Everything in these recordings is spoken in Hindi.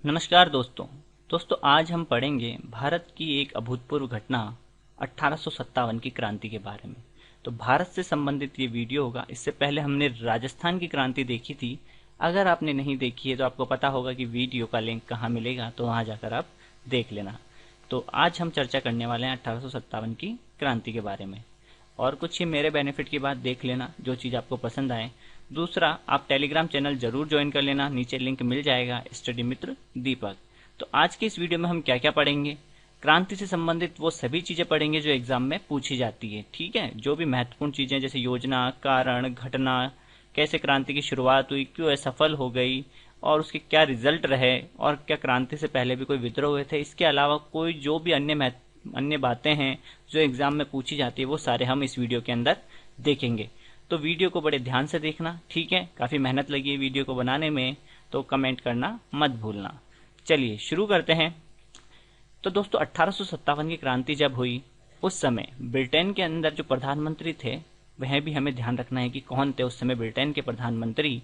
नमस्कार दोस्तों आज हम पढ़ेंगे भारत की एक अभूतपूर्व घटना 1857 की क्रांति के बारे में। तो भारत से संबंधित ये वीडियो होगा। इससे पहले हमने राजस्थान की क्रांति देखी थी। अगर आपने नहीं देखी है तो आपको पता होगा कि वीडियो का लिंक कहाँ मिलेगा, तो वहाँ जाकर आप देख लेना। तो आज हम चर्चा करने वाले हैं 1857 की क्रांति के बारे में। और कुछ ही मेरे बेनिफिट की बात देख लेना, जो चीज़ आपको पसंद आए। दूसरा, आप टेलीग्राम चैनल जरूर ज्वाइन कर लेना, नीचे लिंक मिल जाएगा, स्टडी मित्र दीपक। तो आज के इस वीडियो में हम क्या क्या पढ़ेंगे, क्रांति से संबंधित वो सभी चीजें पढ़ेंगे जो एग्जाम में पूछी जाती है। ठीक है, जो भी महत्वपूर्ण चीजें जैसे योजना, कारण, घटना, कैसे क्रांति की शुरुआत हुई, क्यों असफल हो गई और उसके क्या रिजल्ट रहे, और क्या क्रांति से पहले भी कोई विद्रोह हुए थे, इसके अलावा कोई जो भी अन्य बातें हैं जो एग्जाम में पूछी जाती है, वो सारे हम इस वीडियो के अंदर देखेंगे। तो वीडियो को बड़े ध्यान से देखना, ठीक है। काफी मेहनत लगी है वीडियो को बनाने में, तो कमेंट करना मत भूलना। चलिए शुरू करते हैं। तो दोस्तों 1857 की क्रांति जब हुई, उस समय ब्रिटेन के अंदर जो प्रधानमंत्री थे, वह भी हमें ध्यान रखना है कि कौन थे उस समय ब्रिटेन के प्रधानमंत्री।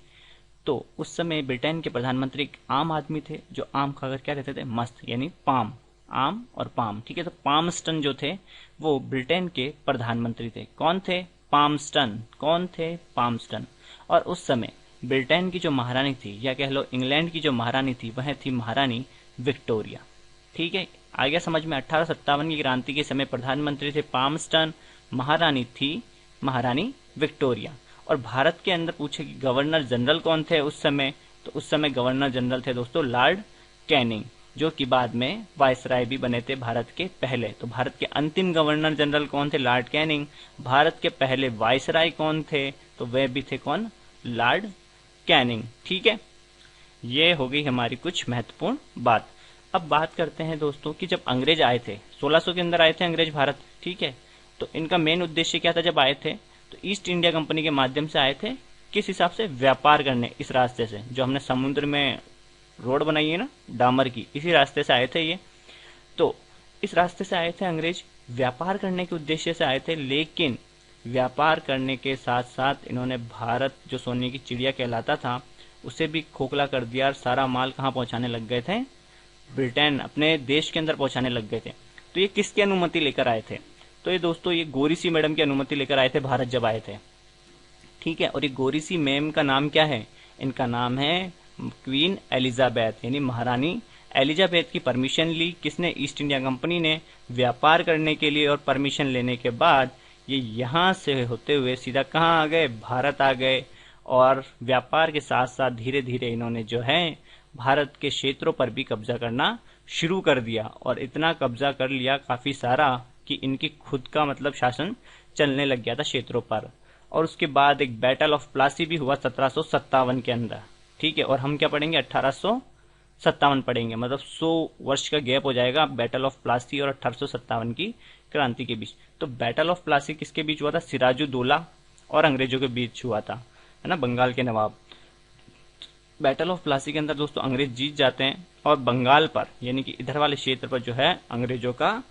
तो उस समय ब्रिटेन के प्रधानमंत्री एक आम आदमी थे, जो आम खाकर क्या रहते थे, मस्त, यानी पाम, आम और पाम। ठीक है, तो पामस्टन जो थे वो ब्रिटेन के प्रधानमंत्री थे। कौन थे? पामस्टन। कौन थे? पामस्टन। और उस समय ब्रिटेन की जो महारानी थी, या कह लो इंग्लैंड की जो महारानी थी, वह थी महारानी विक्टोरिया। ठीक है, आ गया समझ में। 1857 की क्रांति के समय प्रधानमंत्री थे पामस्टन, महारानी थी महारानी विक्टोरिया। और भारत के अंदर पूछे कि गवर्नर जनरल कौन थे उस समय, तो उस समय गवर्नर जनरल थे दोस्तों लॉर्ड कैनिंग, जो कि बाद में वायसराय भी बने थे भारत के पहले। तो भारत के अंतिम गवर्नर जनरल कौन थे? Lord Canning. भारत के पहले वायसराय कौन थे? तो वे भी थे कौन? Lord Canning. ठीक है, ये हो गई हमारी कुछ महत्वपूर्ण बात। अब बात करते हैं दोस्तों कि जब अंग्रेज आए थे, 1600 के अंदर आए थे अंग्रेज भारत। ठीक है, तो इनका मेन उद्देश्य क्या था जब आए थे? तो ईस्ट इंडिया कंपनी के माध्यम से आए थे। किस हिसाब से? व्यापार करने। इस रास्ते से जो हमने समुद्र में रोड बनाई है ना, डामर की, इसी रास्ते से आए थे ये। तो इस रास्ते से आए थे अंग्रेज, व्यापार करने के उद्देश्य से आए थे। लेकिन व्यापार करने के साथ साथ इन्होंने भारत, जो सोने की चिड़िया कहलाता था, उसे भी खोखला कर दिया और सारा माल कहाँ पहुंचाने लग गए थे? ब्रिटेन, अपने देश के अंदर पहुंचाने लग गए थे। तो ये किसकी अनुमति लेकर आए थे? तो ये दोस्तों ये गौरी सी मैडम की अनुमति लेकर आए थे भारत जब आए थे। ठीक है, और ये गौरी सी मैम का नाम क्या है? इनका नाम है क्वीन एलिजाबेथ, यानी महारानी एलिजाबेथ की परमिशन ली। किसने? ईस्ट इंडिया कंपनी ने, व्यापार करने के लिए। और परमिशन लेने के बाद ये यहाँ से होते हुए सीधा कहाँ आ गए? भारत आ गए। और व्यापार के साथ साथ धीरे धीरे इन्होंने जो है भारत के क्षेत्रों पर भी कब्जा करना शुरू कर दिया। और इतना कब्जा कर लिया काफी सारा कि इनकी खुद का मतलब शासन चलने लग गया था क्षेत्रों पर। और उसके बाद एक बैटल ऑफ प्लासी भी हुआ 1757 के अंदर। ठीक है, और हम क्या पढ़ेंगे? 1857 पढ़ेंगे, मतलब 100 वर्ष का गैप हो जाएगा बैटल ऑफ प्लासी और 1857 की क्रांति के बीच। तो बैटल ऑफ प्लासी किसके बीच हुआ था? सिराजुद्दौला और अंग्रेजों के बीच हुआ था, है ना, बंगाल के नवाब। बैटल ऑफ प्लासी के अंदर दोस्तों अंग्रेज जीत जाते हैं और बंगाल पर, यानी कि इधर वाले क्षेत्र पर जो है अंग्रेजों का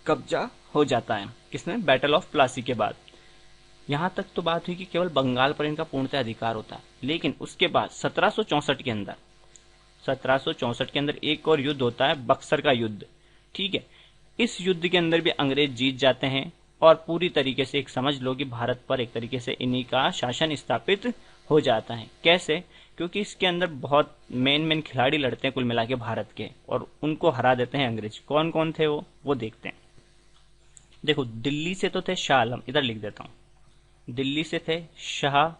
कब्जा हो जाता है। किसने? बैटल ऑफ प्लासी के बाद। यहां तक तो बात हुई कि केवल बंगाल पर इनका पूर्णतः अधिकार होता है। लेकिन उसके बाद 1764 के अंदर एक और युद्ध होता है, बक्सर का युद्ध। ठीक है, इस युद्ध के अंदर भी अंग्रेज जीत जाते हैं और पूरी तरीके से एक समझ लो कि भारत पर एक तरीके से इन्हीं का शासन स्थापित हो जाता है। कैसे? क्योंकि इसके अंदर बहुत मेन खिलाड़ी लड़ते हैं कुल मिला के भारत के, और उनको हरा देते हैं अंग्रेज। कौन कौन थे वो देखते हैं। देखो, दिल्ली से तो थे शाह आलम, इधर लिख देता हूं, दिल्ली से थे शाह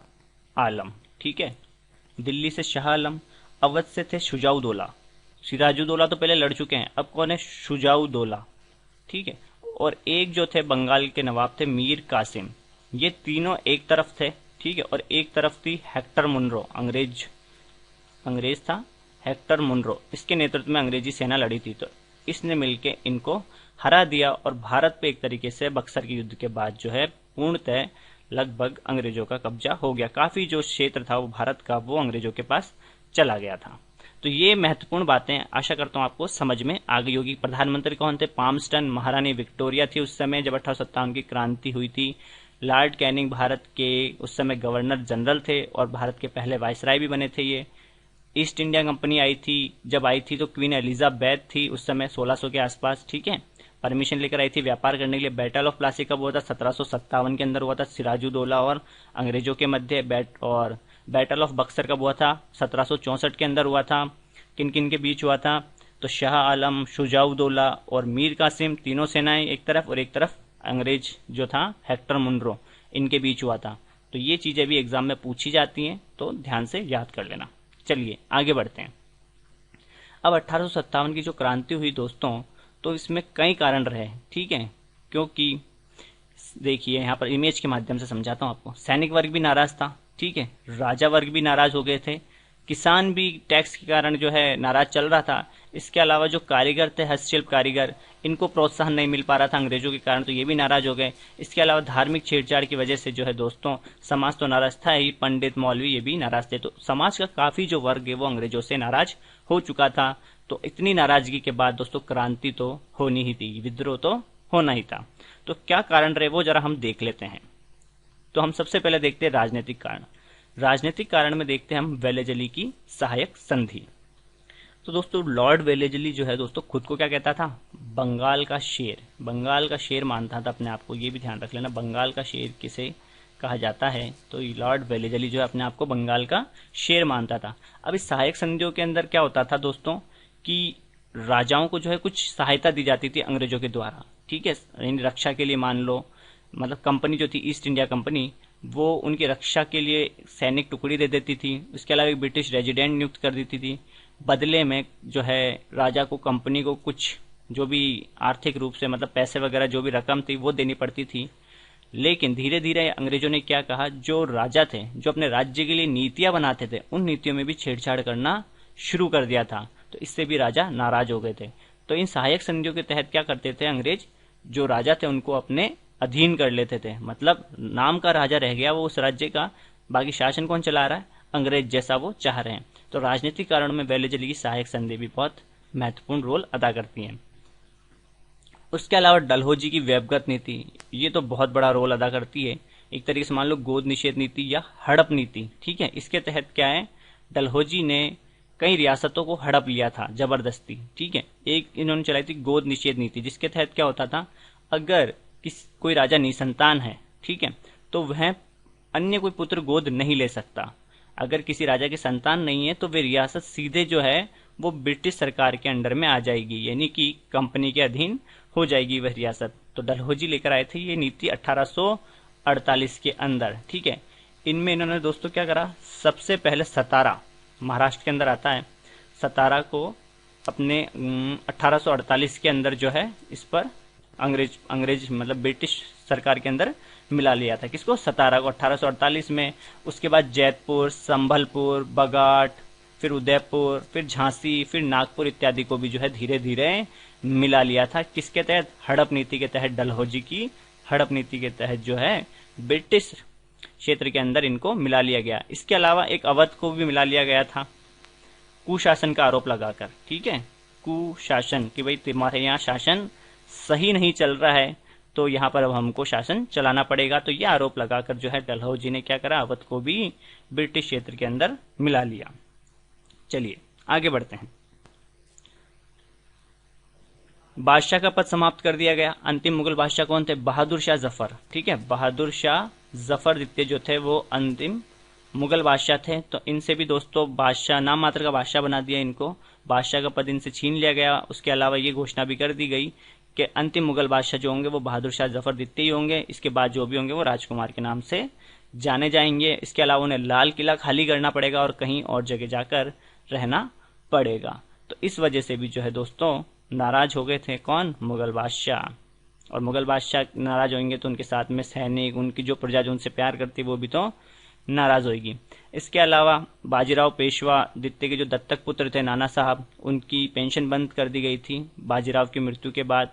आलम। ठीक है, दिल्ली से शाह आलम। अवध से थे शुजाउद्दौला। सिराजुद्दौला तो पहले लड़ चुके हैं, अब कौन है? शुजाउद्दौला। ठीक है, और एक जो थे बंगाल के नवाब थे मीर कासिम। ये तीनों एक तरफ थे। ठीक है, और एक तरफ थी हेक्टर मुनरो, अंग्रेज था हेक्टर मुनरो, इसके नेतृत्व में अंग्रेजी सेना लड़ी थी। तो इसने मिलके इनको हरा दिया और भारत पे एक तरीके से बक्सर के युद्ध के बाद जो है पूर्णतः लगभग अंग्रेजों का कब्जा हो गया। काफी जो क्षेत्र था वो भारत का, वो अंग्रेजों के पास चला गया था। तो ये महत्वपूर्ण बातें आशा करता हूं आपको समझ में आ गई होगी। प्रधानमंत्री कौन थे? पामस्टन। महारानी विक्टोरिया थी उस समय जब 1857 की क्रांति हुई थी। लॉर्ड कैनिंग भारत के उस समय गवर्नर जनरल थे और भारत के पहले वायसराय भी बने थे ये। ईस्ट इंडिया कंपनी आई थी, जब आई थी तो क्वीन एलिजाबेथ थी उस समय 1600 के आसपास, ठीक है, परमिशन लेकर आई थी व्यापार करने के लिए। बैटल ऑफ प्लासी कब हुआ था? 1757 के अंदर हुआ था, सिराजुद्दौला और अंग्रेजों के मध्य। और बैटल ऑफ बक्सर कब हुआ था? 1764 के अंदर हुआ था। किन किन के बीच हुआ था? तो शाह आलम, शुजाउद्दौला और मीर कासिम, तीनों सेनाएं एक तरफ, और एक तरफ अंग्रेज जो था हेक्टर मुनरो, इनके बीच हुआ था। तो ये चीजें भी एग्जाम में पूछी जाती हैं, तो ध्यान से याद कर लेना। चलिए आगे बढ़ते हैं। अब 1857 की जो क्रांति हुई दोस्तों, तो इसमें कई कारण रहे, ठीक है, क्योंकि देखिए यहाँ पर इमेज के माध्यम से समझाता हूँ आपको। सैनिक वर्ग भी नाराज था, ठीक है, राजा वर्ग भी नाराज हो गए थे, किसान भी टैक्स के कारण जो है नाराज चल रहा था। इसके अलावा जो कारीगर थे, हस्तशिल्प कारीगर, इनको प्रोत्साहन नहीं मिल पा रहा था अंग्रेजों के कारण, तो ये भी नाराज हो गए। इसके अलावा धार्मिक छेड़छाड़ की वजह से जो है दोस्तों, समाज तो नाराज था ही, पंडित मौलवी ये भी नाराज थे। तो समाज का काफी जो वर्ग है वो अंग्रेजों से नाराज हो चुका था। तो इतनी नाराजगी के बाद दोस्तों क्रांति तो होनी ही थी, विद्रोह तो होना ही था। तो क्या कारण रहे वो जरा हम देख लेते हैं। तो हम सबसे पहले देखते हैं राजनीतिक कारण। राजनीतिक कारण में देखते हैं हम वेलेजली की सहायक संधि। तो दोस्तों लॉर्ड वेलेजली जो है दोस्तों खुद को क्या कहता था? बंगाल का शेर। बंगाल का शेर मानता था अपने आप को, ये भी ध्यान रख लेना, बंगाल का शेर किसे कहा जाता है? तो लॉर्ड वेलेजली जो है अपने आप को बंगाल का शेर मानता था। अब इस सहायक संधियों के अंदर क्या होता था दोस्तों कि राजाओं को जो है कुछ सहायता दी जाती थी अंग्रेजों के द्वारा, ठीक है, रक्षा के लिए मान लो, मतलब कंपनी जो थी ईस्ट इंडिया कंपनी, वो उनकी रक्षा के लिए सैनिक टुकड़ी दे देती थी। उसके अलावा एक ब्रिटिश रेजिडेंट नियुक्त कर देती थी। बदले में जो है राजा को, कंपनी को कुछ जो भी आर्थिक रूप से, मतलब पैसे वगैरह जो भी रकम थी वो देनी पड़ती थी। लेकिन धीरे धीरे अंग्रेजों ने क्या कहा, जो राजा थे, जो अपने राज्य के लिए नीतियां बनाते थे, उन नीतियों में भी छेड़छाड़ करना शुरू कर दिया था। तो इससे भी राजा नाराज हो गए थे। तो इन सहायक संधियों के तहत क्या करते थे अंग्रेज, जो राजा थे उनको अपने अधीन कर लेते थे, मतलब नाम का राजा रह गया वो उस राज्य का, बाकी शासन कौन चला रहा है? अंग्रेज जैसा वो चाह रहे हैं। तो राजनीतिक कारणों में वेलेजली की सहायक संधि भी बहुत महत्वपूर्ण रोल अदा करती है। उसके अलावा डलहौजी की वेबगत नीति, ये तो बहुत बड़ा रोल अदा करती है। एक तरीके से मान लो गोद निषेध नीति या हड़प नीति, ठीक है। इसके तहत क्या है, डलहौजी ने कई रियासतों को हड़प लिया था जबरदस्ती, ठीक है। एक इन्होंने चलाई थी गोद निषेध नीति, जिसके तहत क्या होता था, अगर कोई राजा निसंतान है, ठीक है, तो वह अन्य कोई पुत्र गोद नहीं ले सकता। अगर किसी राजा की संतान नहीं है तो वे रियासत सीधे जो है वो ब्रिटिश सरकार के अंडर में आ जाएगी, यानी कि कंपनी के अधीन हो जाएगी वह रियासत। तो डलहौजी लेकर आए थे ये नीति 1848 के अंदर, ठीक है। इनमें इन्होंने दोस्तों क्या करा, सबसे पहले सतारा, महाराष्ट्र के अंदर आता है, सतारा को अपने 1848 के अंदर जो है इस पर अंग्रेज मतलब ब्रिटिश सरकार के अंदर मिला लिया था। किसको? सतारा को 1848 में। उसके बाद जैतपुर, संभलपुर, बगाट, फिर उदयपुर, फिर झांसी, फिर नागपुर इत्यादि को भी जो है धीरे धीरे मिला लिया था। किसके तहत? हड़प नीति के तहत। डलहौजी की हड़प नीति के तहत जो है ब्रिटिश क्षेत्र के अंदर इनको मिला लिया गया। इसके अलावा एक अवध को भी मिला लिया गया था कुशासन का आरोप लगाकर, ठीक है, कुशासन, कि भाई तुम्हारे यहाँ शासन सही नहीं चल रहा है, तो यहाँ पर अब हमको शासन चलाना पड़ेगा। तो यह आरोप लगाकर जो है डलहौजी ने क्या करा, अवध को भी ब्रिटिश क्षेत्र के अंदर मिला लिया। चलिए आगे बढ़ते हैं। बादशाह का पद समाप्त कर दिया गया। अंतिम मुगल बादशाह कौन थे? बहादुर शाह जफर, ठीक है, बहादुर शाह जफर द्वितीय जो थे वो अंतिम मुगल बादशाह थे। तो इनसे भी दोस्तों बादशाह, नाम मात्र का बादशाह बना दिया इनको, बादशाह का पद इनसे छीन लिया गया। उसके अलावा ये घोषणा भी कर दी गई कि अंतिम मुगल बादशाह जो होंगे वो बहादुर शाह जफर द्वितीय होंगे। इसके बाद जो भी होंगे वो राजकुमार के नाम से जाने जाएंगे। इसके अलावा उन्हें लाल किला खाली करना पड़ेगा और कहीं और जगह जाकर रहना पड़ेगा। तो इस वजह से भी जो है दोस्तों नाराज हो गए थे कौन? मुगल बादशाह। और मुगल बादशाह नाराज होंगे तो उनके साथ में सैनिक, उनकी जो प्रजा जो उनसे प्यार करती है वो भी तो नाराज होगी। इसके अलावा बाजीराव पेशवा द्वितीय के जो दत्तक पुत्र थे नाना साहब, उनकी पेंशन बंद कर दी गई थी बाजीराव की मृत्यु के बाद।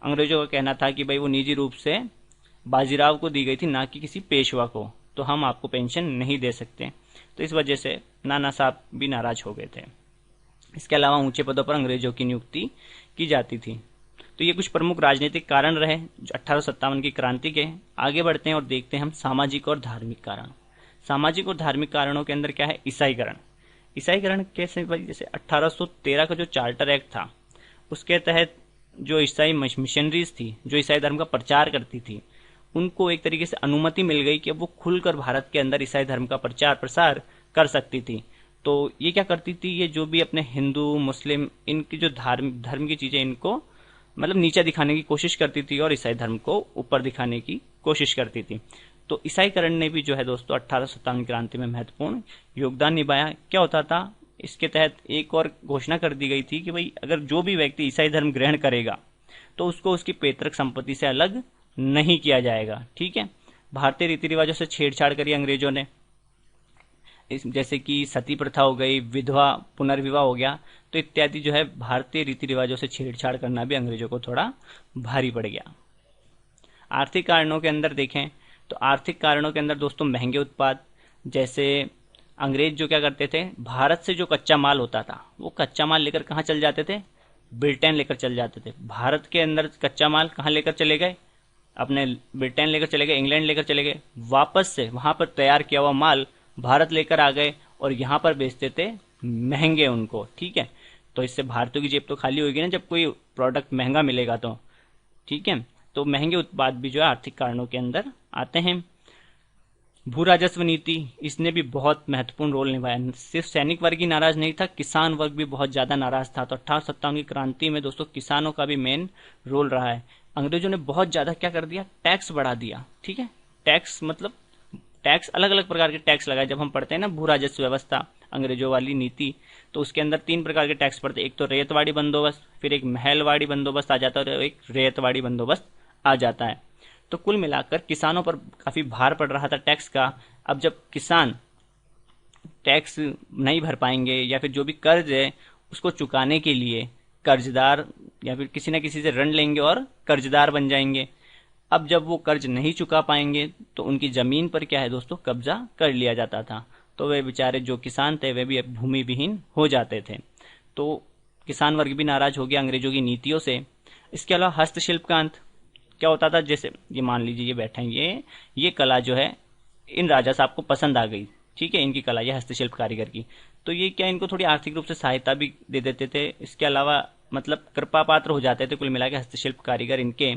अंग्रेजों का कहना था कि भाई वो निजी रूप से बाजीराव को दी गई थी, ना कि किसी पेशवा को, तो हम आपको पेंशन नहीं दे सकते। तो इस वजह से नाना साहब भी नाराज हो गए थे। इसके अलावा ऊंचे पदों पर अंग्रेजों की नियुक्ति की जाती थी। तो ये कुछ प्रमुख राजनीतिक कारण रहे 1857 की क्रांति के। आगे बढ़ते हैं और देखते हैं हम सामाजिक और धार्मिक कारण। सामाजिक और धार्मिक कारणों के अंदर क्या है? ईसाईकरण। ईसाईकरण कैसे भाई, जैसे 1813 का जो चार्टर एक्ट था उसके तहत जो ईसाई मिशनरीज थी, जो ईसाई धर्म का प्रचार करती थी, उनको एक तरीके से अनुमति मिल गई कि अब वो खुलकर भारत के अंदर ईसाई धर्म का प्रचार प्रसार कर सकती थी। तो ये क्या करती थी, ये जो भी अपने हिंदू मुस्लिम इनकी जो धर्म की चीजें, इनको मतलब नीचे दिखाने की कोशिश करती थी और ईसाई धर्म को ऊपर दिखाने की कोशिश करती थी। तो ईसाईकरण ने भी जो है दोस्तों 1857 क्रांति में महत्वपूर्ण योगदान निभाया। क्या होता था, इसके तहत एक और घोषणा कर दी गई थी कि भाई अगर जो भी व्यक्ति ईसाई धर्म ग्रहण करेगा तो उसको उसकी पैतृक संपत्ति से अलग नहीं किया जाएगा। ठीक है, भारतीय रीति रिवाजों से छेड़छाड़ करी अंग्रेजों ने, जैसे कि सती प्रथा हो गई, विधवा पुनर्विवाह हो गया, तो इत्यादि जो है भारतीय रीति रिवाजों से छेड़छाड़ करना भी अंग्रेजों को थोड़ा भारी पड़ गया। आर्थिक कारणों के अंदर देखें तो आर्थिक कारणों के अंदर दोस्तों महंगे उत्पाद, जैसे अंग्रेज जो क्या करते थे, भारत से जो कच्चा माल होता था वो कच्चा माल लेकर कहाँ चल जाते थे, ब्रिटेन लेकर चल जाते थे। भारत के अंदर कच्चा माल कहाँ लेकर चले गए, अपने ब्रिटेन लेकर चले गए, इंग्लैंड लेकर चले गए। वापस से वहां पर तैयार किया हुआ माल भारत लेकर आ गए और यहाँ पर बेचते थे महंगे उनको। ठीक है, तो इससे भारतीयों की जेब तो खाली होगी ना जब कोई प्रोडक्ट महंगा मिलेगा तो। ठीक है, तो महंगे उत्पाद भी जो है आर्थिक कारणों के अंदर आते हैं। भू राजस्व नीति, इसने भी बहुत महत्वपूर्ण रोल निभाया। सिर्फ सैनिक वर्ग ही नाराज नहीं था, किसान वर्ग भी बहुत ज्यादा नाराज था। तो 1857 की क्रांति में दोस्तों किसानों का भी मेन रोल रहा है। अंग्रेजों ने बहुत ज्यादा क्या कर दिया, टैक्स बढ़ा दिया। ठीक है, टैक्स मतलब टैक्स, अलग अलग प्रकार के टैक्स लगाए। जब हम पढ़ते हैं ना भू राजस्व व्यवस्था, अंग्रेजों वाली नीति, तो उसके अंदर 3 प्रकार के टैक्स पड़ते हैं। एक तो रेतवाड़ी बंदोबस्त, फिर एक महलवाड़ी बंदोबस्त आ जाता है और एक रेतवाड़ी बंदोबस्त आ जाता है। तो कुल मिलाकर किसानों पर काफी भार पड़ रहा था टैक्स का। अब जब किसान टैक्स नहीं भर पाएंगे या फिर जो भी कर्ज है उसको चुकाने के लिए कर्जदार या फिर किसी न किसी से ऋण लेंगे और कर्जदार बन जाएंगे। अब जब वो कर्ज नहीं चुका पाएंगे तो उनकी जमीन पर क्या है दोस्तों, कब्जा कर लिया जाता था। तो वे बेचारे जो किसान थे वे भी भूमि विहीन हो जाते थे। तो किसान वर्ग भी नाराज हो गया अंग्रेजों की नीतियों से। इसके अलावा हस्तशिल्प का अंत, क्या होता था, जैसे ये मान लीजिए ये बैठे हैं, ये कला जो है इन राजा साहब को पसंद आ गई। ठीक है, इनकी कला, ये हस्तशिल्प कारीगर की, तो ये क्या इनको थोड़ी आर्थिक रूप से सहायता भी दे देते थे। इसके अलावा मतलब कृपा पात्र हो जाते थे कुल मिला के हस्तशिल्प कारीगर, इनके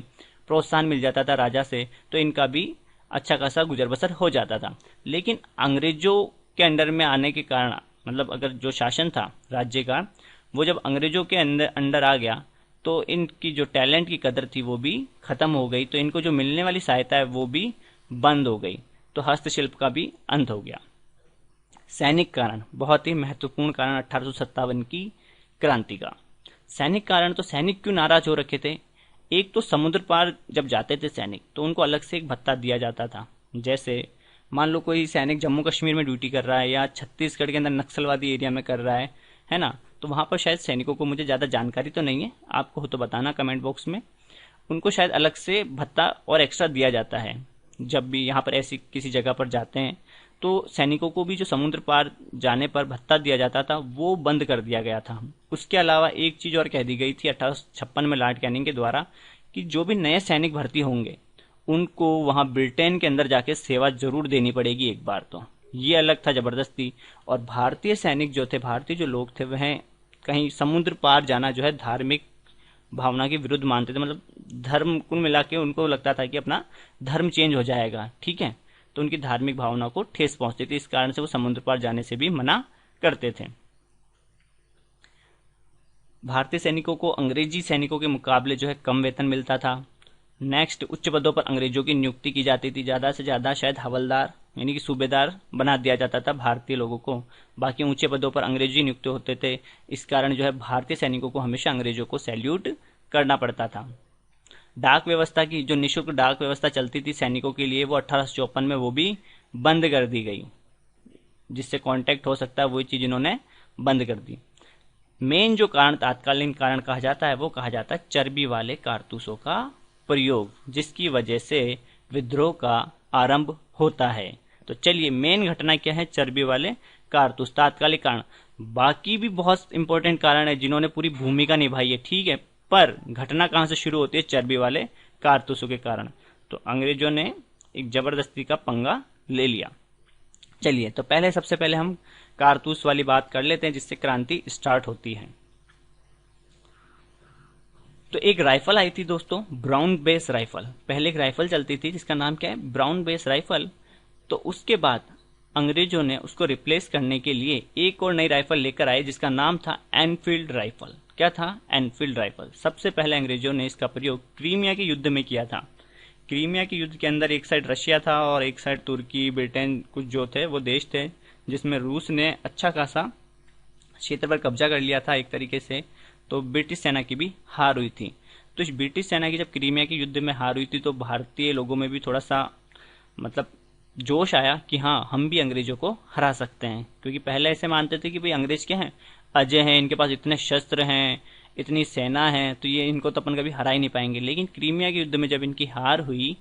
प्रोत्साहन मिल जाता था राजा से, तो इनका भी अच्छा खासा गुजर बसर हो जाता था। लेकिन अंग्रेजों के अंडर में आने के कारण, मतलब अगर जो शासन था राज्य का वो जब अंग्रेजों के अंडर आ गया तो इनकी जो टैलेंट की कदर थी वो भी खत्म हो गई। तो इनको जो मिलने वाली सहायता है वो भी बंद हो गई। तो हस्तशिल्प का भी अंत हो गया। सैनिक कारण, बहुत ही महत्वपूर्ण कारण 1857 की क्रांति का। सैनिक कारण, तो सैनिक क्यों नाराज हो रखे थे। एक तो समुद्र पार जब जाते थे सैनिक तो उनको अलग से एक भत्ता दिया जाता था। जैसे मान लो कोई सैनिक जम्मू कश्मीर में ड्यूटी कर रहा है या छत्तीसगढ़ के अंदर नक्सलवादी एरिया में कर रहा है ना, तो वहां पर शायद सैनिकों को, मुझे ज्यादा जानकारी तो नहीं है, आपको हो तो बताना कमेंट बॉक्स में, उनको शायद अलग से भत्ता और एक्स्ट्रा दिया जाता है। जब भी यहाँ पर ऐसी किसी जगह पर जाते हैं तो सैनिकों को भी जो समुद्र पार जाने पर भत्ता दिया जाता था वो बंद कर दिया गया था। उसके अलावा एक चीज और कह दी गई थी 1856 में लॉर्ड कैनिंग के द्वारा कि जो भी नए सैनिक भर्ती होंगे उनको वहां ब्रिटेन के अंदर जाके सेवा जरूर देनी पड़ेगी एक बार। तो ये अलग था जबरदस्ती। और भारतीय सैनिक जो थे, भारतीय जो लोग थे, वह कहीं समुद्र पार जाना जो है धार्मिक भावना के विरुद्ध मानते थे। मतलब धर्म कुल मिला के उनको लगता था कि अपना धर्म चेंज हो जाएगा। ठीक है, तो उनकी धार्मिक भावना को ठेस पहुंचती थी, इस कारण से वो समुद्र पार जाने से भी मना करते थे। भारतीय सैनिकों को अंग्रेजी सैनिकों के मुकाबले जो है कम वेतन मिलता था। नेक्स्ट, उच्च पदों पर अंग्रेजों की नियुक्ति की जाती थी। ज्यादा से ज्यादा शायद हवलदार यानी कि सूबेदार बना दिया जाता था भारतीय लोगों को। बाकी ऊंचे पदों पर अंग्रेजी नियुक्त होते थे। इस कारण जो है भारतीय सैनिकों को हमेशा अंग्रेजों को सैल्यूट करना पड़ता था। डाक व्यवस्था की, जो निःशुल्क डाक व्यवस्था चलती थी सैनिकों के लिए, वो 1854 में वो भी बंद कर दी गई। जिससे कांटेक्ट हो सकता है वही चीज इन्होंने बंद कर दी। मेन जो कारण, तात्कालीन कारण कहा जाता है, वो कहा जाता है चर्बी वाले कारतूसों का प्रयोग, जिसकी वजह से विद्रोह का आरंभ होता है। तो चलिए, मेन घटना क्या है, चर्बी वाले कारतूस, तात्कालिक कारण। बाकी भी बहुत इंपॉर्टेंट कारण है जिन्होंने पूरी भूमिका निभाई है, ठीक है, पर घटना कहां से शुरू होती है, चर्बी वाले कारतूसों के कारण। तो अंग्रेजों ने एक जबरदस्ती का पंगा ले लिया। चलिए, तो सबसे पहले हम कारतूस वाली बात कर लेते हैं जिससे क्रांति स्टार्ट होती है। तो एक राइफल आई थी दोस्तों, ब्राउन बेस राइफल। पहले एक राइफल चलती थी जिसका नाम क्या है, ब्राउन बेस राइफल। तो उसके बाद अंग्रेजों ने उसको रिप्लेस करने के लिए एक और नई राइफल लेकर आए जिसका नाम था एनफील्ड राइफल। क्या था, एनफील्ड राइफल। सबसे पहले अंग्रेजों ने इसका प्रयोग क्रीमिया के युद्ध में किया था। क्रीमिया के युद्ध के अंदर एक साइड रशिया था और एक साइड तुर्की, ब्रिटेन, कुछ जो थे वो देश थे, जिसमें रूस ने अच्छा खासा क्षेत्र पर कब्जा कर लिया था एक तरीके से। तो ब्रिटिश सेना की भी हार हुई थी। तो इस ब्रिटिश सेना की जब क्रीमिया के युद्ध में हार हुई थी तो भारतीय लोगों में भी थोड़ा सा मतलब जोश आया कि हाँ, हम भी अंग्रेजों को हरा सकते हैं। क्योंकि पहले ऐसे मानते थे कि भाई अंग्रेज क्या हैं, अजय हैं, इनके पास इतने शस्त्र हैं, इतनी सेना है, तो ये इनको तो अपन कभी हरा ही नहीं पाएंगे। लेकिन क्रीमिया के युद्ध में जब इनकी हार हुई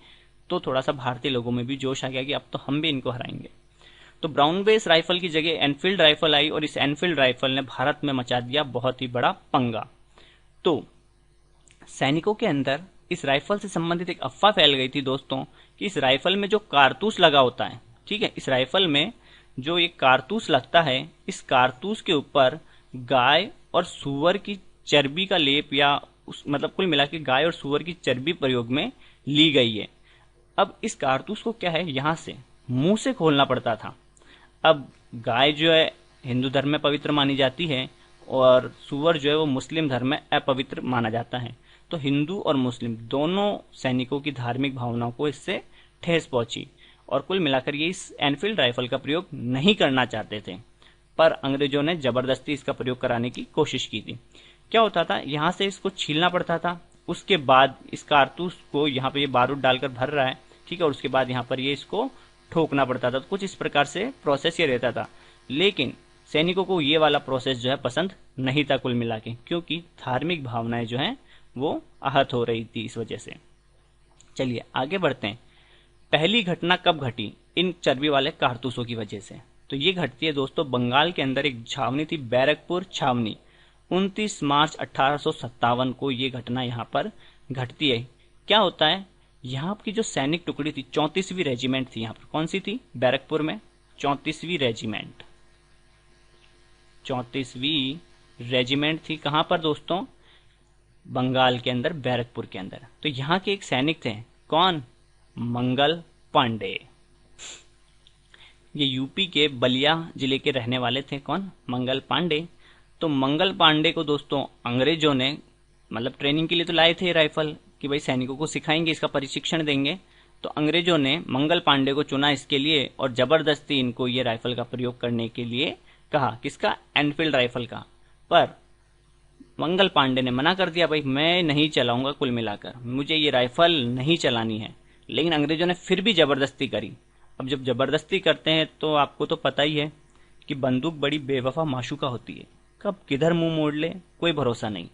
तो थोड़ा सा भारतीय लोगों में भी जोश आ गया कि अब तो हम भी इनको हराएंगे। तो ब्राउन बेस राइफल की जगह एनफील्ड राइफल आई और इस एनफील्ड राइफल ने भारत में मचा दिया बहुत ही बड़ा पंगा। तो सैनिकों के अंदर इस राइफल से संबंधित एक अफवाह फैल गई थी दोस्तों कि इस राइफल में जो कारतूस लगा होता है, ठीक है, इस राइफल में जो ये कारतूस लगता है, इस कारतूस के ऊपर गाय और सूअर की चर्बी का लेप या मतलब कुल मिला के गाय और सूअर की चर्बी प्रयोग में ली गई है। अब इस कारतूस को क्या है, यहां से मुंह से खोलना पड़ता था। अब गाय जो है हिंदू धर्म में पवित्र मानी जाती है और सूअर जो है वो मुस्लिम धर्म में अपवित्र माना जाता है। तो हिंदू और मुस्लिम दोनों सैनिकों की धार्मिक भावनाओं को इससे ठेस पहुंची और कुल मिलाकर ये इस एनफील्ड राइफल का प्रयोग नहीं करना चाहते थे, पर अंग्रेजों ने जबरदस्ती इसका प्रयोग कराने की कोशिश की थी। क्या होता था, यहां से इसको छीलना पड़ता था, उसके बाद इस कारतूस को यहाँ पे ये बारूद डालकर भर रहा है, ठीक है, और उसके बाद यहाँ पर ये इसको ठोकना पड़ता था। तो कुछ इस प्रकार से प्रोसेस ये रहता था। लेकिन सैनिकों को ये वाला प्रोसेस जो है पसंद नहीं था कुल मिला के, क्योंकि धार्मिक भावनाएं जो हैं वो आहत हो रही थी इस वजह से। चलिए आगे बढ़ते हैं। पहली घटना कब घटी इन चर्बी वाले कारतूसों की वजह से? तो ये घटती है दोस्तों बंगाल के अंदर एक छावनी थी, बैरकपुर छावनी। 29 मार्च 1857 को ये घटना यहाँ पर घटती है। क्या होता है, यहाँ की जो सैनिक टुकड़ी थी 34वीं रेजिमेंट थी, यहाँ पर कौन सी थी, बैरकपुर में 34वीं रेजिमेंट। 34वीं रेजिमेंट थी कहां पर दोस्तों, बंगाल के अंदर, बैरकपुर के अंदर। तो यहाँ के एक सैनिक थे, कौन, मंगल पांडे। ये यूपी के बलिया जिले के रहने वाले थे, कौन, मंगल पांडे। तो मंगल पांडे को दोस्तों अंग्रेजों ने मतलब ट्रेनिंग के लिए तो लाए थे राइफल कि भाई सैनिकों को सिखाएंगे, इसका प्रशिक्षण देंगे। तो अंग्रेजों ने मंगल पांडे को चुना इसके लिए और जबरदस्ती इनको ये राइफल का प्रयोग करने के लिए कहा, किसका, एनफील्ड राइफल का। पर मंगल पांडे ने मना कर दिया, भाई मैं नहीं चलाऊंगा, कुल मिलाकर मुझे ये राइफल नहीं चलानी है। लेकिन अंग्रेजों ने फिर भी जबरदस्ती करी। अब जब जबरदस्ती करते हैं तो आपको तो पता ही है कि बंदूक बड़ी बेवफा माशूका होती है, कब किधर मुंह मोड़ ले कोई भरोसा नहीं।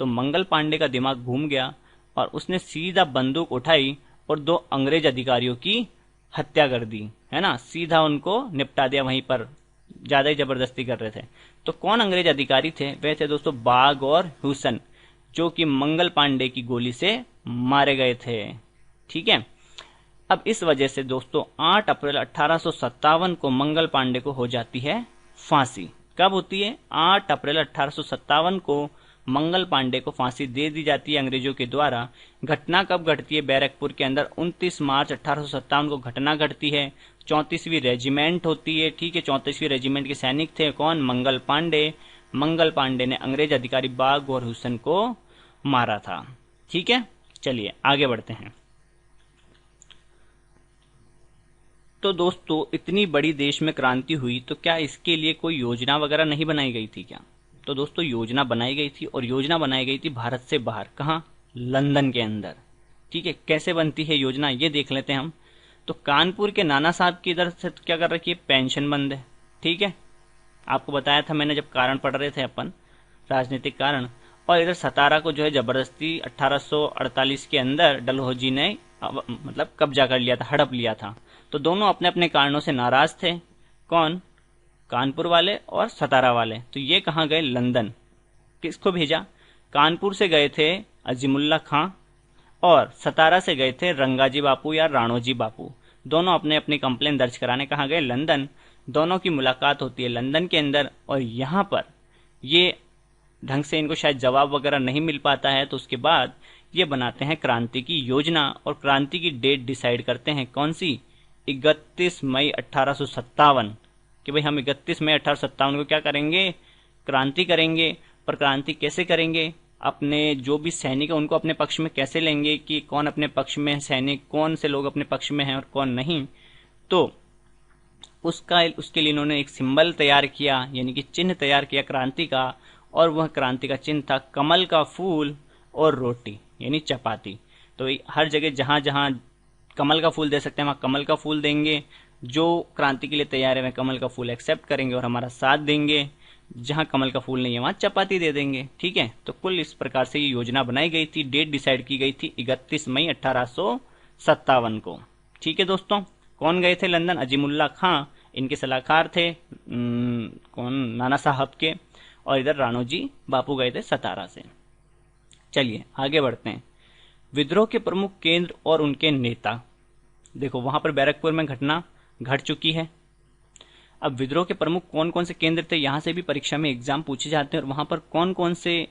तो मंगल पांडे का दिमाग घूम गया और उसने सीधा बंदूक उठाई और 2 अंग्रेज अधिकारियों की हत्या कर दी, है ना, सीधा उनको निपटा दिया वहीं पर, ज्यादा ही जबरदस्ती कर रहे थे। तो कौन अंग्रेज अधिकारी थे, वे थे दोस्तों बाग और ह्यूसन, जो कि मंगल पांडे की गोली से मारे गए थे। ठीक है, अब इस वजह से दोस्तों 8 अप्रैल 1857 को मंगल पांडे को हो जाती है फांसी। कब होती है, 8 अप्रैल 1857 को मंगल पांडे को फांसी दे दी जाती है अंग्रेजों के द्वारा। घटना कब घटती है, बैरकपुर के अंदर 29 मार्च 1857 को घटना घटती है। 34वीं रेजिमेंट होती है, ठीक है, 34वीं रेजिमेंट के सैनिक थे कौन, मंगल पांडे। मंगल पांडे ने अंग्रेज अधिकारी बाग और हुसैन को मारा था। ठीक है, चलिए आगे बढ़ते हैं। तो दोस्तों इतनी बड़ी देश में क्रांति हुई तो क्या इसके लिए कोई योजना वगैरह नहीं बनाई गई थी क्या? तो दोस्तों योजना बनाई गई थी और योजना बनाई गई थी भारत से बाहर, कहां, लंदन के अंदर। ठीक है, कैसे बनती है योजना ये देख लेते हैं हम। तो कानपुर के नाना साहब की इधर से क्या कर रखी है, पेंशन बंद है। ठीक है, आपको बताया था मैंने जब कारण पढ़ रहे थे अपन, राजनीतिक कारण। और इधर सतारा को जो है जबरदस्ती 1848 के अंदर डलहौजी ने मतलब कब्जा कर लिया था, हड़प लिया था। तो दोनों अपने अपने कारणों से नाराज थे, कौन, कानपुर वाले और सतारा वाले। तो ये कहाँ गए, लंदन। किसको भेजा, कानपुर से गए थे अजीमुल्ला खां और सतारा से गए थे रंगाजी बापू या राणोजी बापू। दोनों अपने अपनी कंप्लेन दर्ज कराने कहाँ गए, लंदन। दोनों की मुलाकात होती है लंदन के अंदर, और यहाँ पर ये ढंग से इनको शायद जवाब वगैरह नहीं मिल पाता है, तो उसके बाद ये बनाते हैं क्रांति की योजना और क्रांति की डेट डिसाइड करते हैं। कौन सी? 31 मई 1857, कि भाई हम 31 मई 1857 को क्या करेंगे? क्रांति करेंगे। पर क्रांति कैसे करेंगे? अपने जो भी सैनिक है उनको अपने पक्ष में कैसे लेंगे, कि कौन अपने पक्ष में है, सैनिक कौन से लोग अपने पक्ष में हैं और कौन नहीं। तो उसके लिए इन्होंने एक सिंबल तैयार किया, यानी कि चिन्ह तैयार किया क्रांति का, और वह क्रांति का चिन्ह था कमल का फूल और रोटी, यानी चपाती। तो हर जगह जहां जहां कमल का फूल दे सकते हैं वहां कमल का फूल देंगे, जो क्रांति के लिए तैयार है वह कमल का फूल एक्सेप्ट करेंगे और हमारा साथ देंगे, जहां कमल का फूल नहीं है वहां चपाती दे देंगे। ठीक है, तो कुल इस प्रकार से ये योजना बनाई गई थी। डेट डिसाइड की गई थी 31 मई 1857 को। ठीक है दोस्तों, कौन गए थे लंदन? अजीमुल्ला खां, इनके सलाहकार थे कौन? नाना साहब के, और इधर राणोजी बापू गए थे सतारा से। चलिए आगे बढ़ते हैं। विद्रोह के प्रमुख केंद्र और उनके नेता। देखो वहां पर बैरकपुर में घटना घट चुकी है। अब विद्रोह के प्रमुख कौन कौन से केंद्र थे, यहां से भी परीक्षा में एग्जाम पूछे जाते हैं, और वहां पर कौन कौन से